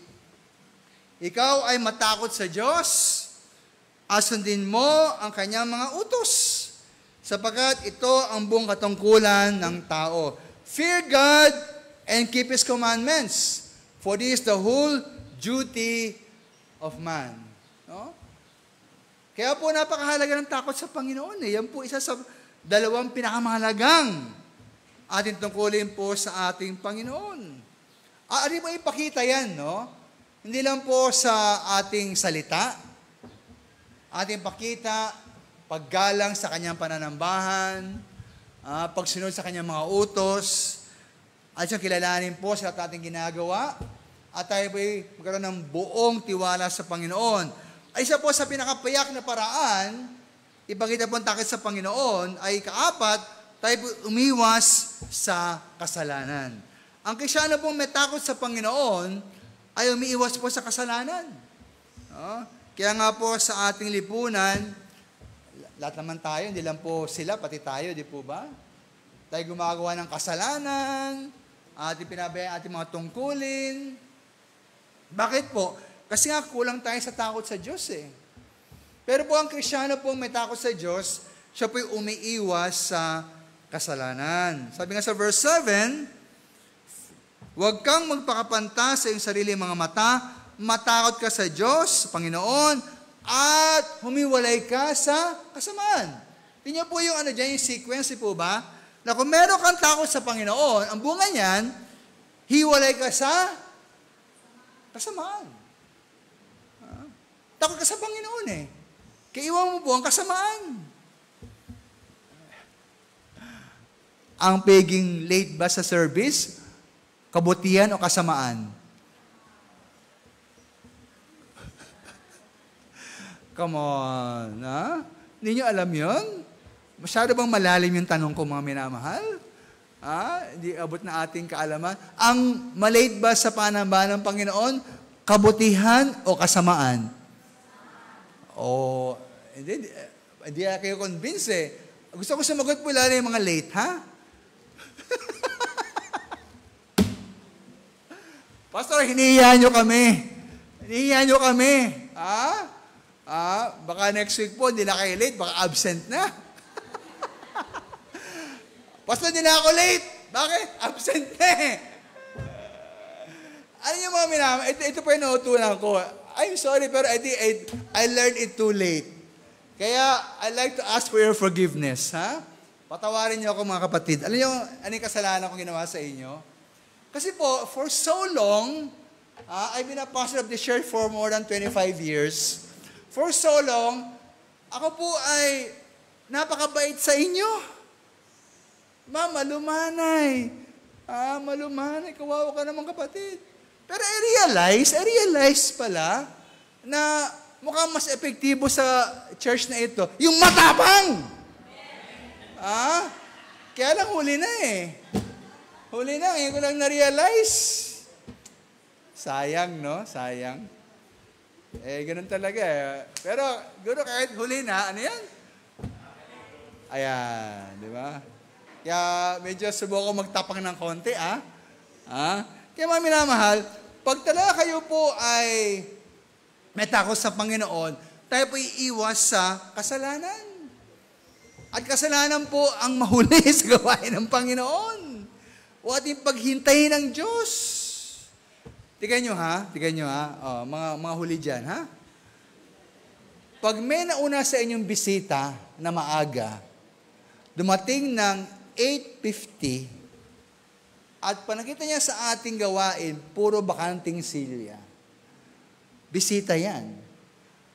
Ikaw ay matakot sa Diyos at sundin mo ang kanyang mga utos, sapagkat ito ang buong katungkulan ng tao. Fear God and keep His commandments, for this is the whole duty of man. No? Kaya po napakahalaga ng takot sa Panginoon. Yan po isa sa dalawang pinakamahalagang ating tungkulin po sa ating Panginoon. Ano mo ipakita yan, no? Hindi lang po sa ating salita, ating pakita, paggalang sa kanyang pananambahan, pagsunod sa kanyang mga utos, at siyang kilalanin po sa ating ginagawa, at tayo po'y magkaroon ng buong tiwala sa Panginoon. Ay isa po sa pinakapayak na paraan, ipakita po ang takot sa Panginoon, ay kaapat, tayo po umiwas sa kasalanan. Ang Kristyano pong may takot sa Panginoon, ay umiiwas po sa kasalanan. Kaya nga po sa ating lipunan, lahat naman tayo, hindi lang po sila, pati tayo, di po ba? Tayo gumagawa ng kasalanan, ating pinabayaan ating mga tungkulin. Bakit po? Kasi nga kulang tayo sa takot sa Diyos Pero po ang Kristyano po may takot sa Diyos, siya po'y umiiwas sa kasalanan. Sabi nga sa verse 7, huwag kang magpakapanta sa iyong sarili mga mata, matakot ka sa Diyos, Panginoon, at humiwalay ka sa kasamaan. Tingnan po yung yung sequence po ba? Na kung meron kang takot sa Panginoon, ang bunga niyan, hiwalay ka sa kasamaan. Takot ka sa Panginoon Kaya iwan mo po ang kasamaan. Ang pagiging late ba sa service, kabutihan o kasamaan? Come on, Hindi nyo alam yun? Masyado bang malalim yung tanong ko, mga minamahal? Hindi abot na ating kaalaman. Ang malate ba sa panambahan ng Panginoon, kabutihan o kasamaan? Hindi. Hindi kayo convince eh. Gusto ko sumagot po lalo yung mga late, ha? Pastor, hinihiya nyo kami. Hinihiya nyo kami. Baka next week po, hindi na kayo late, baka absent na. Pastor, hindi na ako late. Bakit? Absent na eh. Ano yung mga minama? Ito po yung nautunan ko. I'm sorry, pero I learned it too late. Kaya, I'd like to ask for your forgiveness, ha? Patawarin niyo ako mga kapatid. Ano yung kasalanan kong ginawa sa inyo? Kasi po, for so long, I've been a pastor of the church for more than 25 years. For so long, ako po ay napakabait sa inyo. Malumanay. Malumanay. Kawawa ka naman kapatid. Pero I realize pala na mukhang mas epektibo sa church na ito, yung matapang. Kaya lang huli na eh. Huli na, ngayon ko lang na-realize. Sayang, no? Sayang. Ganun talaga eh. Pero, guro, kahit huli na, ano yan? Ayan, di ba? Kaya medyo subukan magtapang ng konti, Kaya mga minamahal, pag talaga kayo po ay may takot sa Panginoon, tayo po iiwas sa kasalanan. At kasalanan po ang mahuli sa gawain ng Panginoon. O ating paghintayin ng Diyos. Tignan nyo ha. Mga huli dyan ha. Pag may nauna sa inyong bisita na maaga, dumating ng 8:50, at panakita niya sa ating gawain, puro bakanting silya. Bisita yan.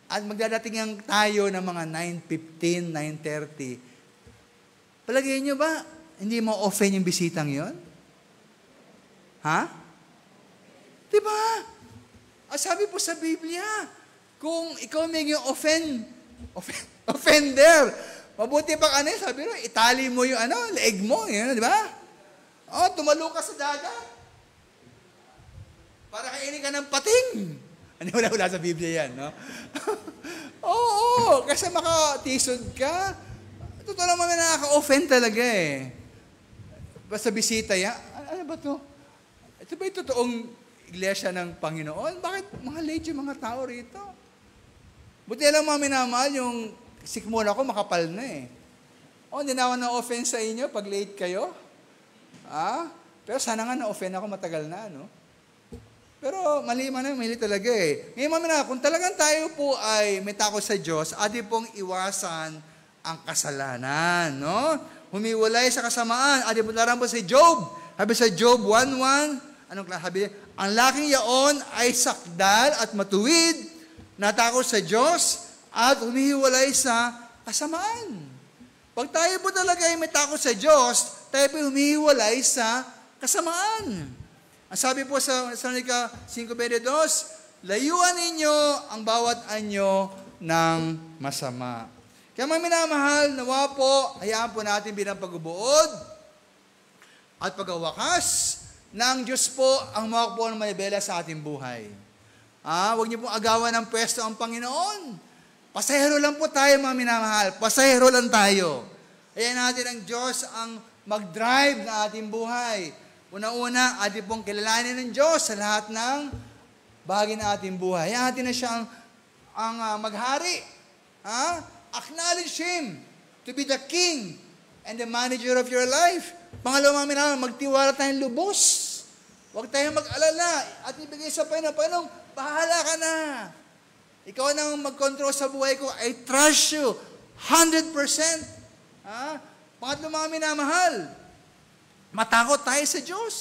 At magdadating tayo ng mga 9:15, 9:30. Palagay nyo ba, hindi mo offend yung bisitang yon? Ha? Diba? Sabi po sa Biblia, kung ikaw may yung offender, mabuti pa sabi mo, itali mo yung leeg mo, di ba? Tumalo ka sa dagat. Para kainin ka ng pating. Wala sa Biblia yan, no? Oo, kasi makatisod ka. Totoo naman na nakaka-offend talaga eh. Basta bisita yan. Ano ba to? Ito ba yung totoong iglesia ng Panginoon? Bakit mga late yung mga tao rito? Buti lang mga minamahal, yung sikmura ko makapal na eh. Hindi na ako na-offend sa inyo pag late kayo. Pero sana nga na-offend ako matagal na, no? Pero mali talaga eh. Ngayon mamina, kung talagang tayo po ay may takot sa Diyos, atin pong iwasan ang kasalanan, no? Humiwalay sa kasamaan. Atin po po si Job. Sabi sa Job 1:1, anong sabi? Ang laking yaon ay sakdal at matuwid, natakot sa Diyos, at humihiwalay sa kasamaan. Pag tayo po talaga ay may takot sa Diyos, tayo po humihiwalay sa kasamaan. Ang sabi po sa Thessalonica 5:22, layuan ninyo ang bawat anyo ng masama. Kaya mga minamahal, nawa po, hayaan po natin bilang pagbubuod at pagwawakas ng Diyos po ang mawak po ng manibela sa ating buhay. Huwag niyo pong agawan ng pwesto ang Panginoon. Pasahero lang po tayo mga minamahal. Pasahero lang tayo. Hayaan natin ang Diyos ang mag-drive na ating buhay. Una-una, ating pong kilalanin ng Diyos sa lahat ng bahagi ng ating buhay. Hayaan natin na siya ang maghari. Acknowledge Him to be the King and the manager of your life. Pangalawa, mga minamahal, magtiwala tayong lubos. Huwag tayong mag-alala at ibigay sa Panginoon, bahala ka na. Ikaw nang mag-control sa buhay ko. I trust you 100%. Pangatlo, mga minamahal, matakot tayo sa Diyos.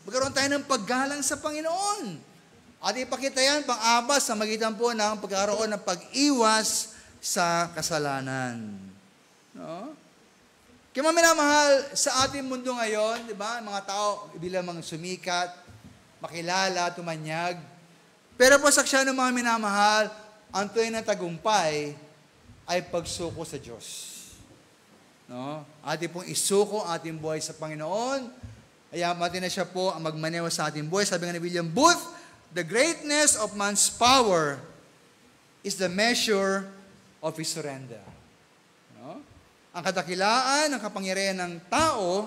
Magkaroon tayo ng paggalang sa Panginoon. At ipakita yan, pang-abas sa magitan po ng pagkaroon ng pag-iwas sa kasalanan. No? Kaya mga minamahal, sa ating mundo ngayon, di ba, mga tao, bilang mga sumikat, makilala, tumanyag. Pero po saksya ng mga minamahal, ang tunay na tagumpay ay pagsuko sa Diyos. No? Ating pong isuko ang ating buhay sa Panginoon. Kaya natin na siya po ang magmaneho sa ating buhay. Sabi nga ni William Booth, the greatness of man's power is the measure of his surrender. Ang kadakilaan ng kapangyarihan ng tao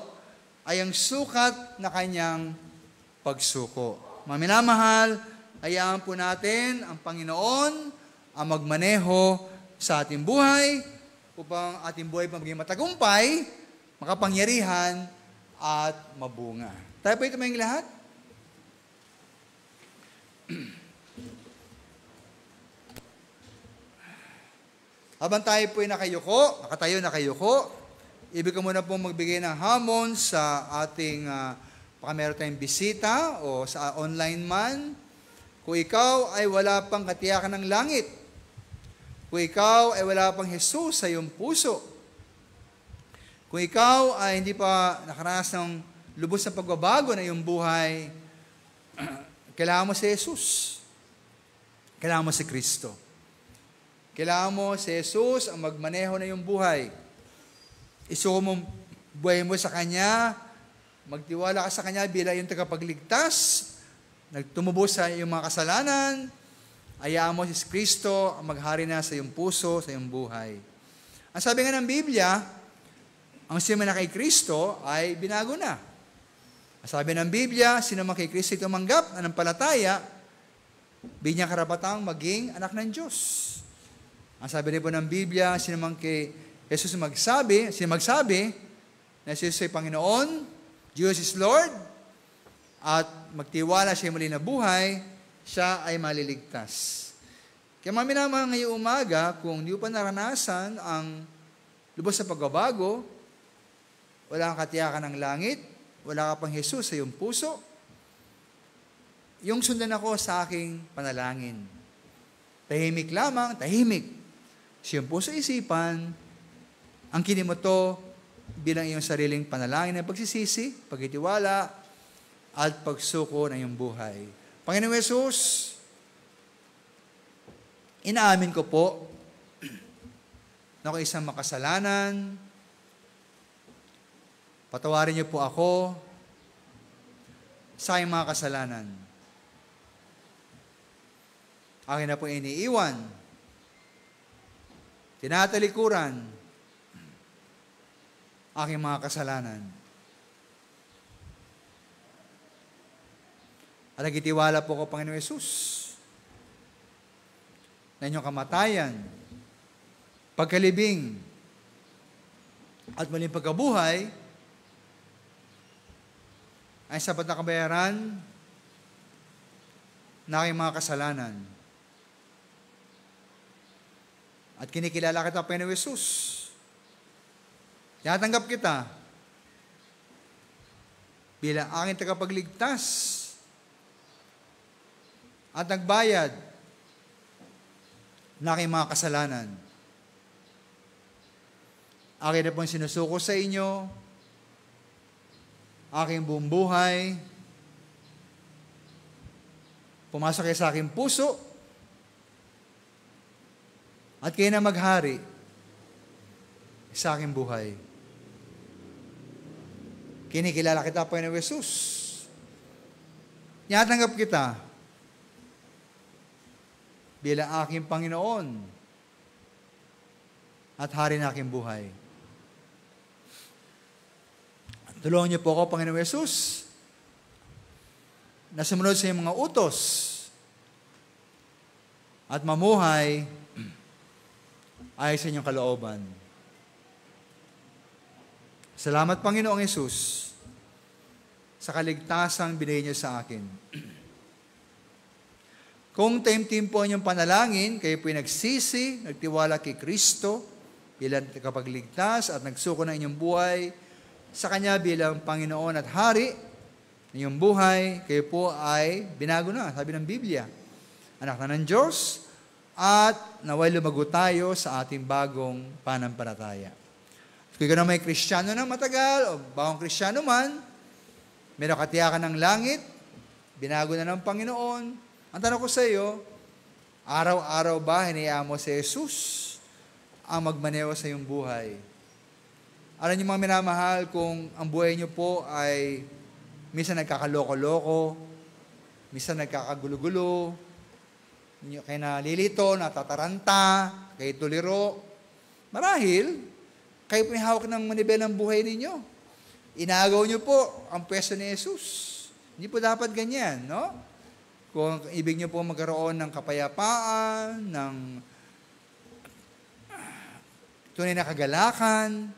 ay ang sukat na kanyang pagsuko. Mga minamahal, hayaan po natin ang Panginoon ang magmaneho sa ating buhay upang ating buhay maging matagumpay, makapangyarihan, at mabunga. Tayo po ito may lahat? Habang tayo po ay nakatayo nakayuko, ibig ko muna po magbigay ng hamon sa ating, baka meron tayong bisita o sa online man. Kung ikaw ay wala pang katiyakan ng langit, kung ikaw ay wala pang Jesus sa iyong puso, kung ikaw ay hindi pa nakaranas ng lubos na pagbabago na iyong buhay, kailangan mo si Jesus. Kailangan mo si Kristo. Kailangan mo si Jesus ang magmaneho na iyong buhay. Isuko mo buhay mo sa Kanya, magtiwala ka sa Kanya bilang yung tagapagligtas, nagtumubos sa iyong mga kasalanan, hayaan mo si Kristo ang maghari na sa iyong puso, sa iyong buhay. Ang sabi nga ng Biblia, ang sino man na kay Kristo ay binago na. Ang sabi ng Biblia, sino man kay Kristo tumanggap, nanampalataya, binigyan karapatang maging anak ng Diyos. Ang sabi rin po ng Biblia, sino man kay Jesus magsabi na si Jesus ay Panginoon, Jesus is Lord, at magtiwala siya muli na buhay, siya ay maliligtas. Kaya maminamang ngayong umaga, kung hindi pa naranasan ang lubos sa pagbabago, wala kang katiyakan ng langit, wala ka pang Jesus sa iyong puso, yung sundan ako sa aking panalangin. Tahimik lamang, tahimik. Sa iyong puso isipan, ang kinin mo to bilang iyong sariling panalangin ng pagsisisi, pagtitiwala, at pagsuko ng iyong buhay. Panginoong Jesus, inaamin ko po na ako isang makasalanan. Patawarin niyo po ako sa aking mga kasalanan. Akin na po iniiwan, tinatalikuran, aking mga kasalanan. At nagitiwala po ko, Panginoon Jesus, na inyong kamatayan, pagkalibing, at muling pagkabuhay, ay sapat na kabayaran na aking mga kasalanan. At kinikilala kita, Panginoon Jesus. Tinatanggap kita bilang aking tagapagligtas at nagbayad na aking mga kasalanan. Akin na pong sinusuko sa inyo, aking buong buhay, pumasok kayo sa aking puso, at kayo na maghari sa aking buhay. Kinikilala kita, Panginoon Jesus. Tinatanggap kita bilang aking Panginoon at hari na aking buhay. Tulungan niyo po ako, Panginoon Jesus, na sumunod sa iyong mga utos at mamuhay ay sa inyong kalooban. Salamat, Panginoong Jesus, sa kaligtasang binigay niyo sa akin. Kung time-team po inyong panalangin, kayo po'y nagsisi, nagtiwala kay Kristo bilang kapagligtas at nagsuko ng inyong buhay sa Kanya bilang Panginoon at Hari ng inyong buhay, kayo po ay binago na, sabi ng Biblia. Anak na ng Diyos, at naway lumago tayo sa ating bagong pananampalataya. Kung ikaw na may Kristiyano na matagal, o bagong Kristiyano man, meron katiyakan ng langit, binago na ng Panginoon. Ang tanong ko sa iyo, araw-araw ba hinayaan mo si Jesus ang magmaneho sa iyong buhay? Alam niyo mga minamahal, kung ang buhay niyo po ay minsan nagkakaloko-loko, minsan nagkakagulo-gulo, kayo nalilito, natataranta, kayo tuliro, marahil, Kayo po yung hawak ng manibela ng buhay ninyo. Inagaw nyo po ang pwesto ni Jesus. Hindi po dapat ganyan, no? Kung ibig nyo po magkaroon ng kapayapaan, ng tunay na kagalakan,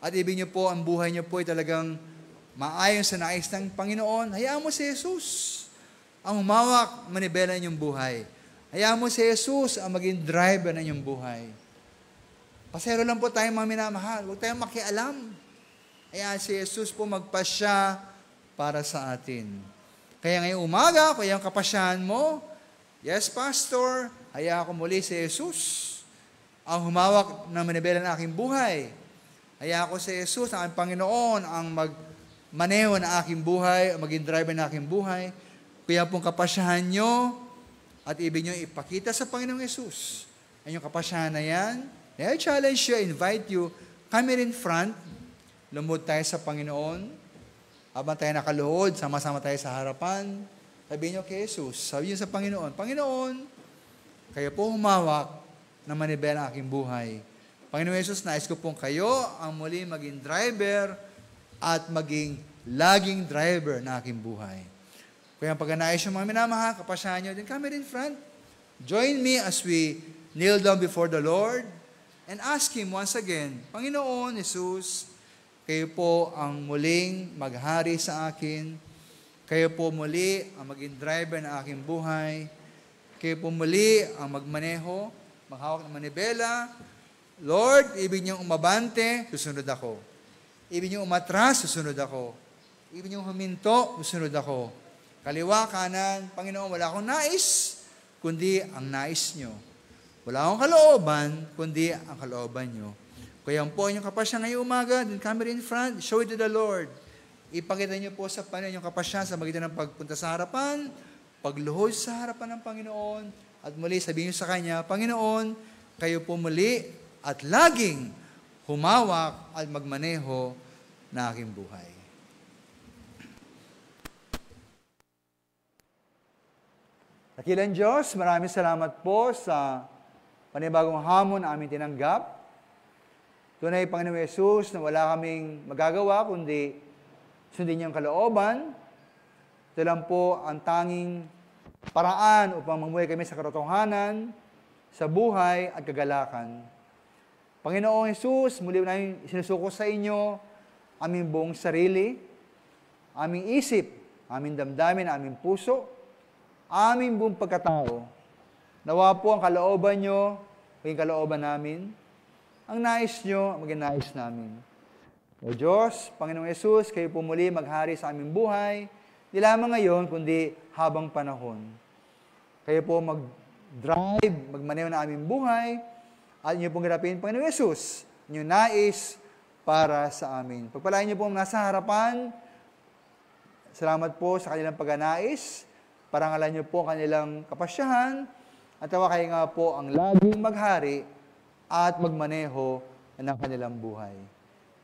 at ibig nyo po, ang buhay nyo po ay talagang maayon sa nais ng Panginoon, hayaan mo si Jesus ang humawak, manibela ng inyong buhay. Hayaan mo si Jesus ang maging driver ng inyong buhay. Pasero lang po tayo mga minamahal. Huwag tayong makialam. Hayaan si Jesus po magpasya para sa atin. Kaya ngayong umaga, kaya ang kapasyahan mo, yes, Pastor, hayaan ko muli si Jesus ang humawak ng manibela ng aking buhay. Hayaan ko si Jesus, ang Panginoon, ang magmaneho ng aking buhay, ang maging driver ng aking buhay. Kaya pong kapasyahan nyo at ibig nyo ipakita sa Panginoong Jesus. Ang yung kapasyahan na yan, I challenge you, I invite you, come here in front, lumod tayo sa Panginoon, habang tayo nakaluhod, sama-sama tayo sa harapan, sabihin nyo kay Jesus, sabihin nyo sa Panginoon, Panginoon, kayo po humawak na manibela ang aking buhay. Panginoon Jesus, nais ko pong kayo ang muli maging driver at maging laging driver na aking buhay. Kaya pag nais yung mga minamahal, kapasyahan nyo din, come in front. Join me as we kneel down before the Lord and ask Him once again, Panginoon Jesus, kayo po ang muling maghari sa akin. Kayo po muli ang maging driver ng aking buhay. Kayo po muli ang magmaneho, maghawak ng manibela. Lord, ibig niyong umabante, susunod ako. Ibig niyong umatras, susunod ako. Ibig niyong huminto, susunod ako. Kaliwa, kanan, Panginoon, wala akong nais, kundi ang nais niyo. Wala akong kalooban, kundi ang kalooban niyo. Kaya po inyong kapasya ngayong umaga, then come in front, show it to the Lord. Ipakita niyo po sa Panginoon yung kapasya sa magitan ng pagpunta sa harapan, pagluhod sa harapan ng Panginoon, at muli sabihin niyo sa Kanya, Panginoon, kayo po muli at laging humawak at magmaneho na aking buhay. Dakilang Diyos, maraming salamat po sa panibagong hamon na aming tinanggap. Tunay, Panginoon Yesus, na wala kaming magagawa kundi sundin niyang kalooban. Ito lang po ang tanging paraan upang mamuhay kami sa katotohanan, sa buhay at kagalakan. Panginoong Yesus, muli namin sinusuko sa inyo aming buong sarili, aming isip, aming damdamin, aming puso, aming buong pagkatao. Nawa po ang kalooban nyo, maging kalooban namin. Ang nais nyo, maging nais namin. O Diyos, Panginoong Yesus, kayo po muli maghari sa aming buhay, di lamang ngayon, kundi habang panahon. Kayo po mag-drive, magmaneho na aming buhay, at inyo pong garapin, Panginoong Yesus, inyong nais para sa amin. Pagpalain niyo po ang nasa harapan, salamat po sa kanilang pagganais, parangalan niyo po kanilang kapasyahan, at tawa kayo nga po ang laging maghari at magmaneho ng kanilang buhay.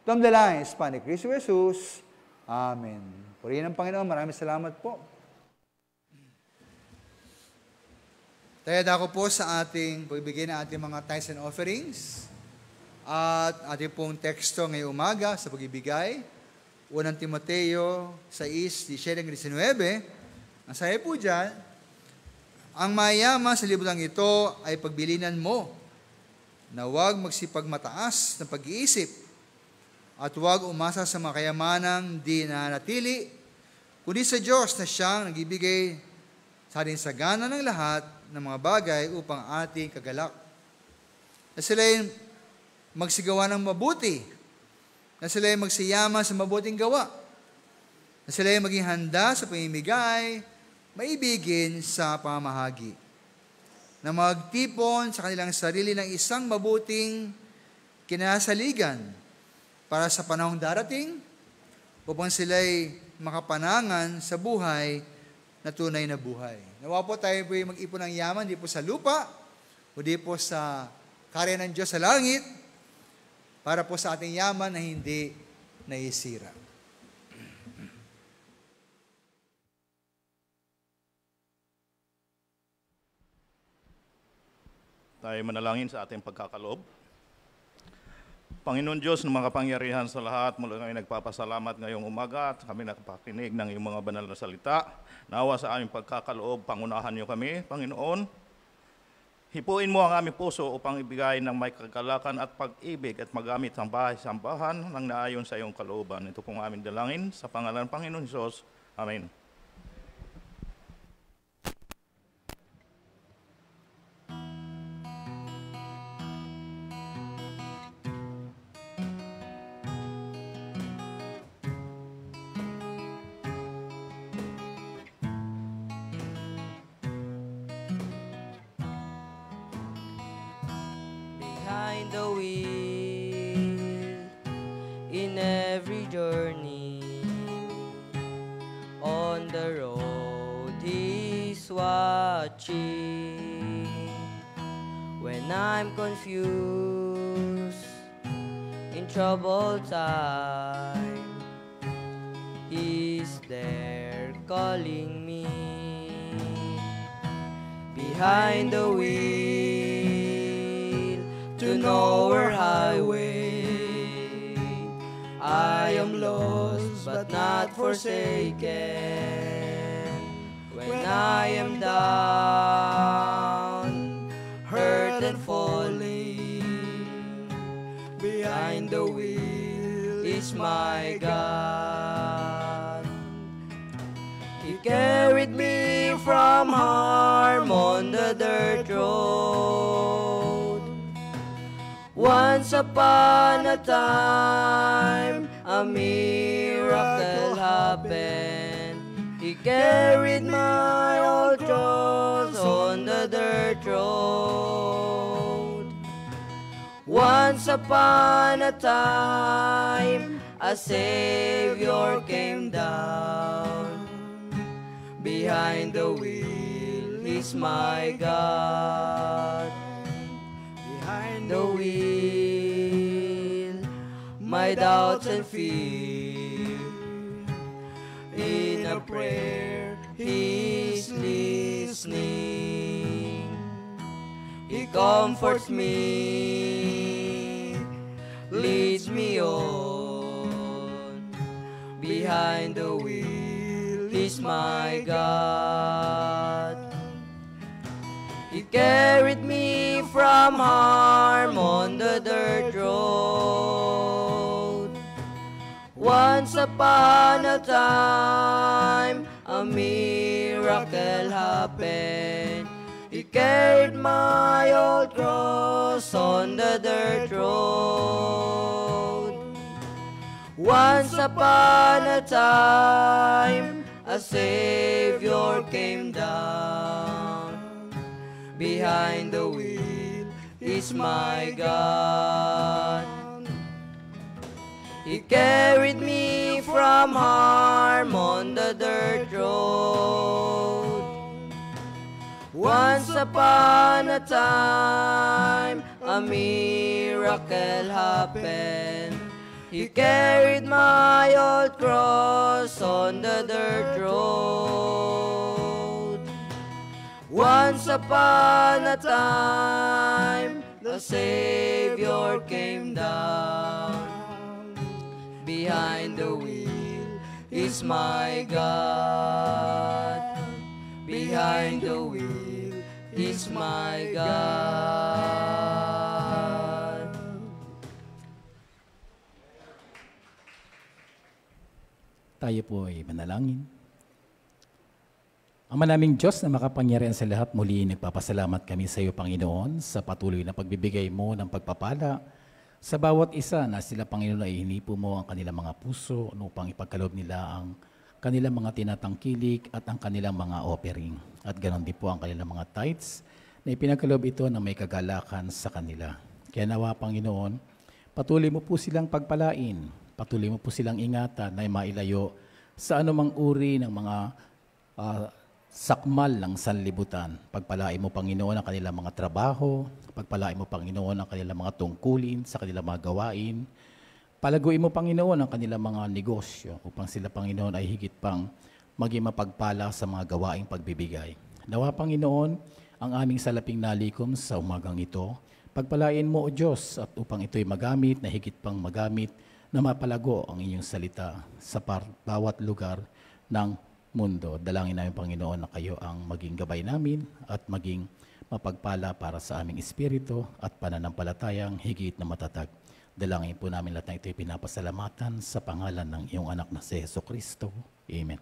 Ito ang dalangin sa ni Kristo Jesus. Amen. Purihin ng Panginoon, maraming salamat po. Tayad ako po sa ating pagbigay ng ating mga tithes and offerings at ating pong teksto ngayong umaga sa pagbibigay. Unang Timoteo 6:17-19. Ang sabi po dyan, ang mayaman sa libutan ito ay pagbilinan mo na huwag magsipagmataas ng pag-iisip at huwag umasa sa mga kayamanang di nanatili, kundi sa Diyos na siyang nagbibigay sa ating sagana ng lahat ng mga bagay upang ating kagalak. Na sila'y magsigawa ng mabuti, na sila'y magsiyaman sa mabuting gawa, na sila'y maging handa sa pamimigay, maibigin sa pamahagi, na magtipon sa kanilang sarili ng isang mabuting kinasaligan para sa panahong darating upang sila'y makapanangan sa buhay na tunay na buhay. Nawa po tayo po mag-ipon ng yaman, di po sa lupa, o di po sa karya ng Diyos sa langit, para po sa ating yaman na hindi naisira. Tayo manalangin sa ating pagkakaloob. Panginoon Diyos ng mga kapangyarihan sa lahat, mula kami nagpapasalamat ngayong umaga at kami nakapakinig ng iyong mga banal na salita. Nawa sa aming pagkakaloob, pangunahan niyo kami, Panginoon. Hipuin mo ang aming puso upang ibigay ng may kagalakan at pag-ibig at magamit ang bahay-sambahan ng naayon sa iyong kalooban. Ito pong aming dalangin sa pangalan ng Panginoon Diyos. Amen. Behind the wheel, in every journey, on the road He's watching. When I'm confused, in troubled time, He's there calling me. Behind the wheel, to nowhere highway, I am lost but not forsaken. When I am down, hurt and falling, behind the wheel is my God. He carried me from harm on the dirt road. Once upon a time, a miracle happened. He carried my old cross on the dirt road. Once upon a time, a Savior came down. Behind the wheel is my God. Behind the wheel, my doubts and fear. In a prayer, He's listening. He comforts me, leads me on. Behind the wheel is my God. He carried me from harm on the dirt road. Once upon a time, a miracle happened. He carried my old cross on the dirt road. Once upon a time, a Savior came down. Behind the wheel is my God. He carried me from harm on the dirt road. Once upon a time, a miracle happened. He carried my old cross on the dirt road. Once upon a time, the Savior came down. Behind the wheel is my God. Behind the wheel is my God. Tayo po ay manalangin. Ama naming Diyos na makapangyarihan sa lahat, muli nagpapasalamat kami sa iyo, Panginoon, sa patuloy na pagbibigay mo ng pagpapala sa bawat isa na sila, Panginoon, ay hinipo mo ang kanilang mga puso upang ipagkaloob nila ang kanilang mga tinatangkilik at ang kanilang mga offering. At ganon din po ang kanilang mga tithes na ipinagkaloob ito na may kagalakan sa kanila. Kaya nawa, Panginoon, patuloy mo po silang pagpalain, patuloy mo po silang ingatan na mailayo sa anumang uri ng mga sakmal ng sanlibutan. Pagpalain mo, Panginoon, ang kanilang mga trabaho, pagpalain mo, Panginoon, ang kanilang mga tungkulin sa kanilang mga gawain. Palaguin mo, Panginoon, ang kanilang mga negosyo upang sila, Panginoon, ay higit pang maging mapagpala sa mga gawaing pagbibigay. Nawa, Panginoon, ang aming salaping nalikom sa umagang ito, Pagpalain mo, O Diyos, at upang ito'y magamit na higit pang magamit na mapalago ang inyong salita sa bawat lugar ng mundo. Dalangin namin, Panginoon, na kayo ang maging gabay namin at maging mapagpala para sa aming espiritu at pananampalatayang higit na matatag. Dalangin po namin lahat na ito'y pinapasalamatan sa pangalan ng iyong anak na si Jesucristo. Amen.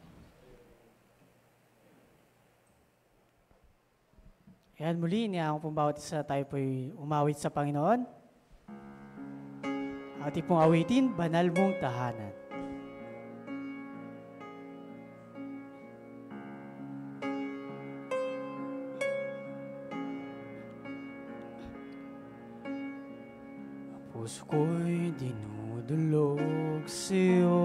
Ayan, muli, niya pong bawat isa tayo po'y umawit sa Panginoon. Ating pong awitin, Banal Mong Tahanan. Puso ko'y dinudulog sa'yo,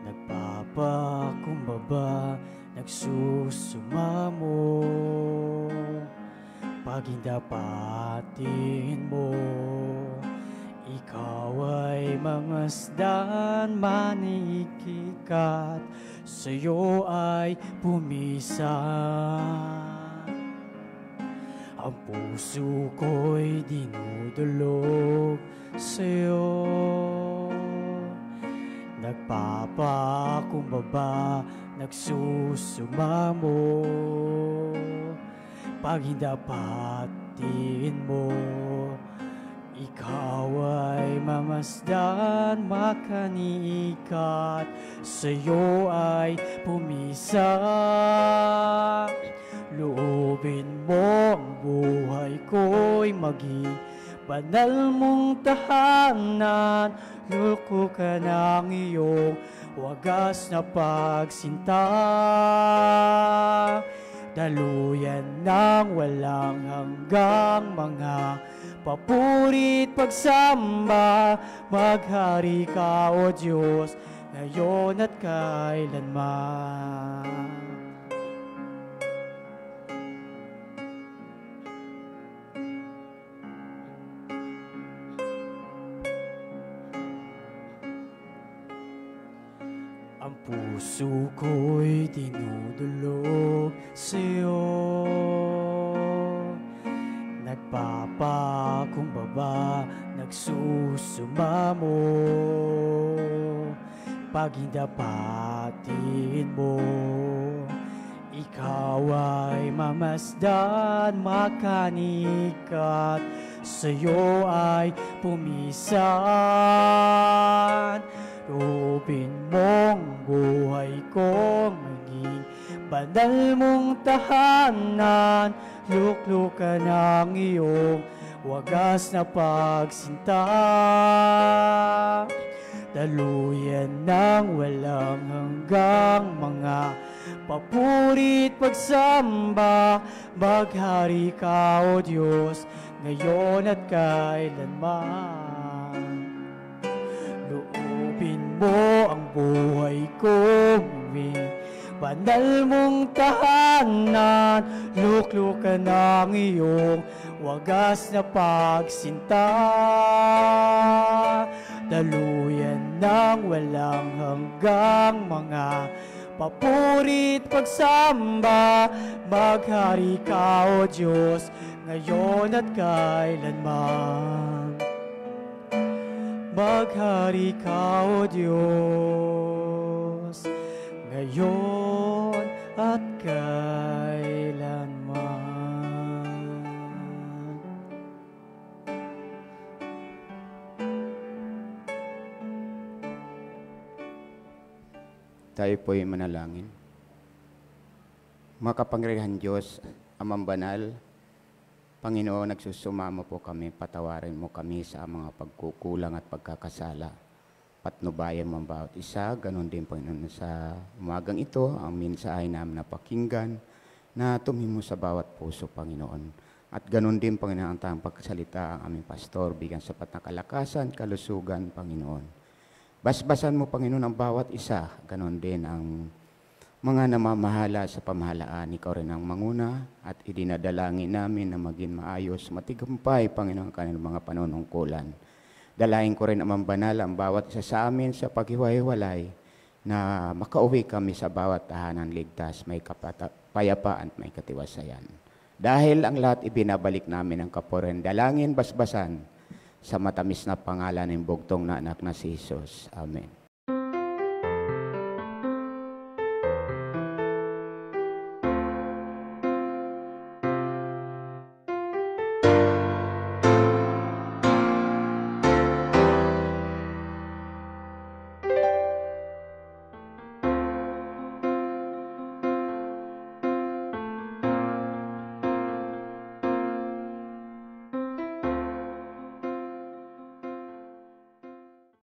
nagpapakumbaba, nagsusumamo, pag hindapatin mo, ikaw ay mamasdan, manikikat, sa'yo ay pumisan. Ang puso ko'y dinudulog sa'yo, nagpapakumbaba, nagsusumamo, pag hindapatin mo, ikaw ay mamasdan, makaniikat, sa'yo ay pumisan. Loobin mo ang buhay ko'y maging banal mong tahanan, lulko ka ng iyong wagas na pagsinta. Daluyan ng walang hanggang mga papurit pagsamba, maghari ka, O Diyos, ngayon at kailanman. Ang puso ko'y dinudulog sa'yo, nagpapakumbaba, nagsusumamo, pag hindapatin mo, ikaw ay mamasdan, makanikat, sa'yo ay pumisan. Loobin mong buhay ko maging banal mong tahanan, luklukan ng iyong wagas na pagsinta. Daluyan ng walang hanggang mga papurit pagsamba, maghari ka, O Diyos, ngayon at kailanman. Loobin mo ang buhay ko, banal mong tahanan, luklukan ng iyong wagas na pagsinta. Daluyan ng walang hanggang mga papurit pagsamba, maghari ka, O Diyos, ngayon at kailanman. Maghari ka, O Diyos, ngayon at kailanman. Tayo po'y manalangin. Makapangyarihan Diyos, Amang Banal, Panginoon, nagsusumamo po kami, patawarin mo kami sa mga pagkukulang at pagkakasala. Patnubayan mo ang bawat isa, ganun din Panginoon sa umagang ito, ang mensahe namin na pakinggan, na tumimo sa bawat puso, Panginoon. At ganun din, Panginoon, ang tanging pagkasalita ang aming pastor, bigyan sapat na kalakasan, kalusugan, Panginoon. Basbasan mo, Panginoon, ang bawat isa, ganun din ang mga namamahala sa pamahalaan, ikaw rin ang manguna at idinadalangin namin na maging maayos, matigumpay, Panginoon, kanilang mga panunungkulan. Dalahin ko rin Amang Banal ang bawat isa sa amin sa paghiwa-hiwalay na makauwi kami sa bawat tahanan ligtas, may kapayapaan at may katiwasayan. Dahil ang lahat ibinabalik namin ang kapurihan, dalangin basbasan sa matamis na pangalan ng bugtong na anak na si Jesus. Amen.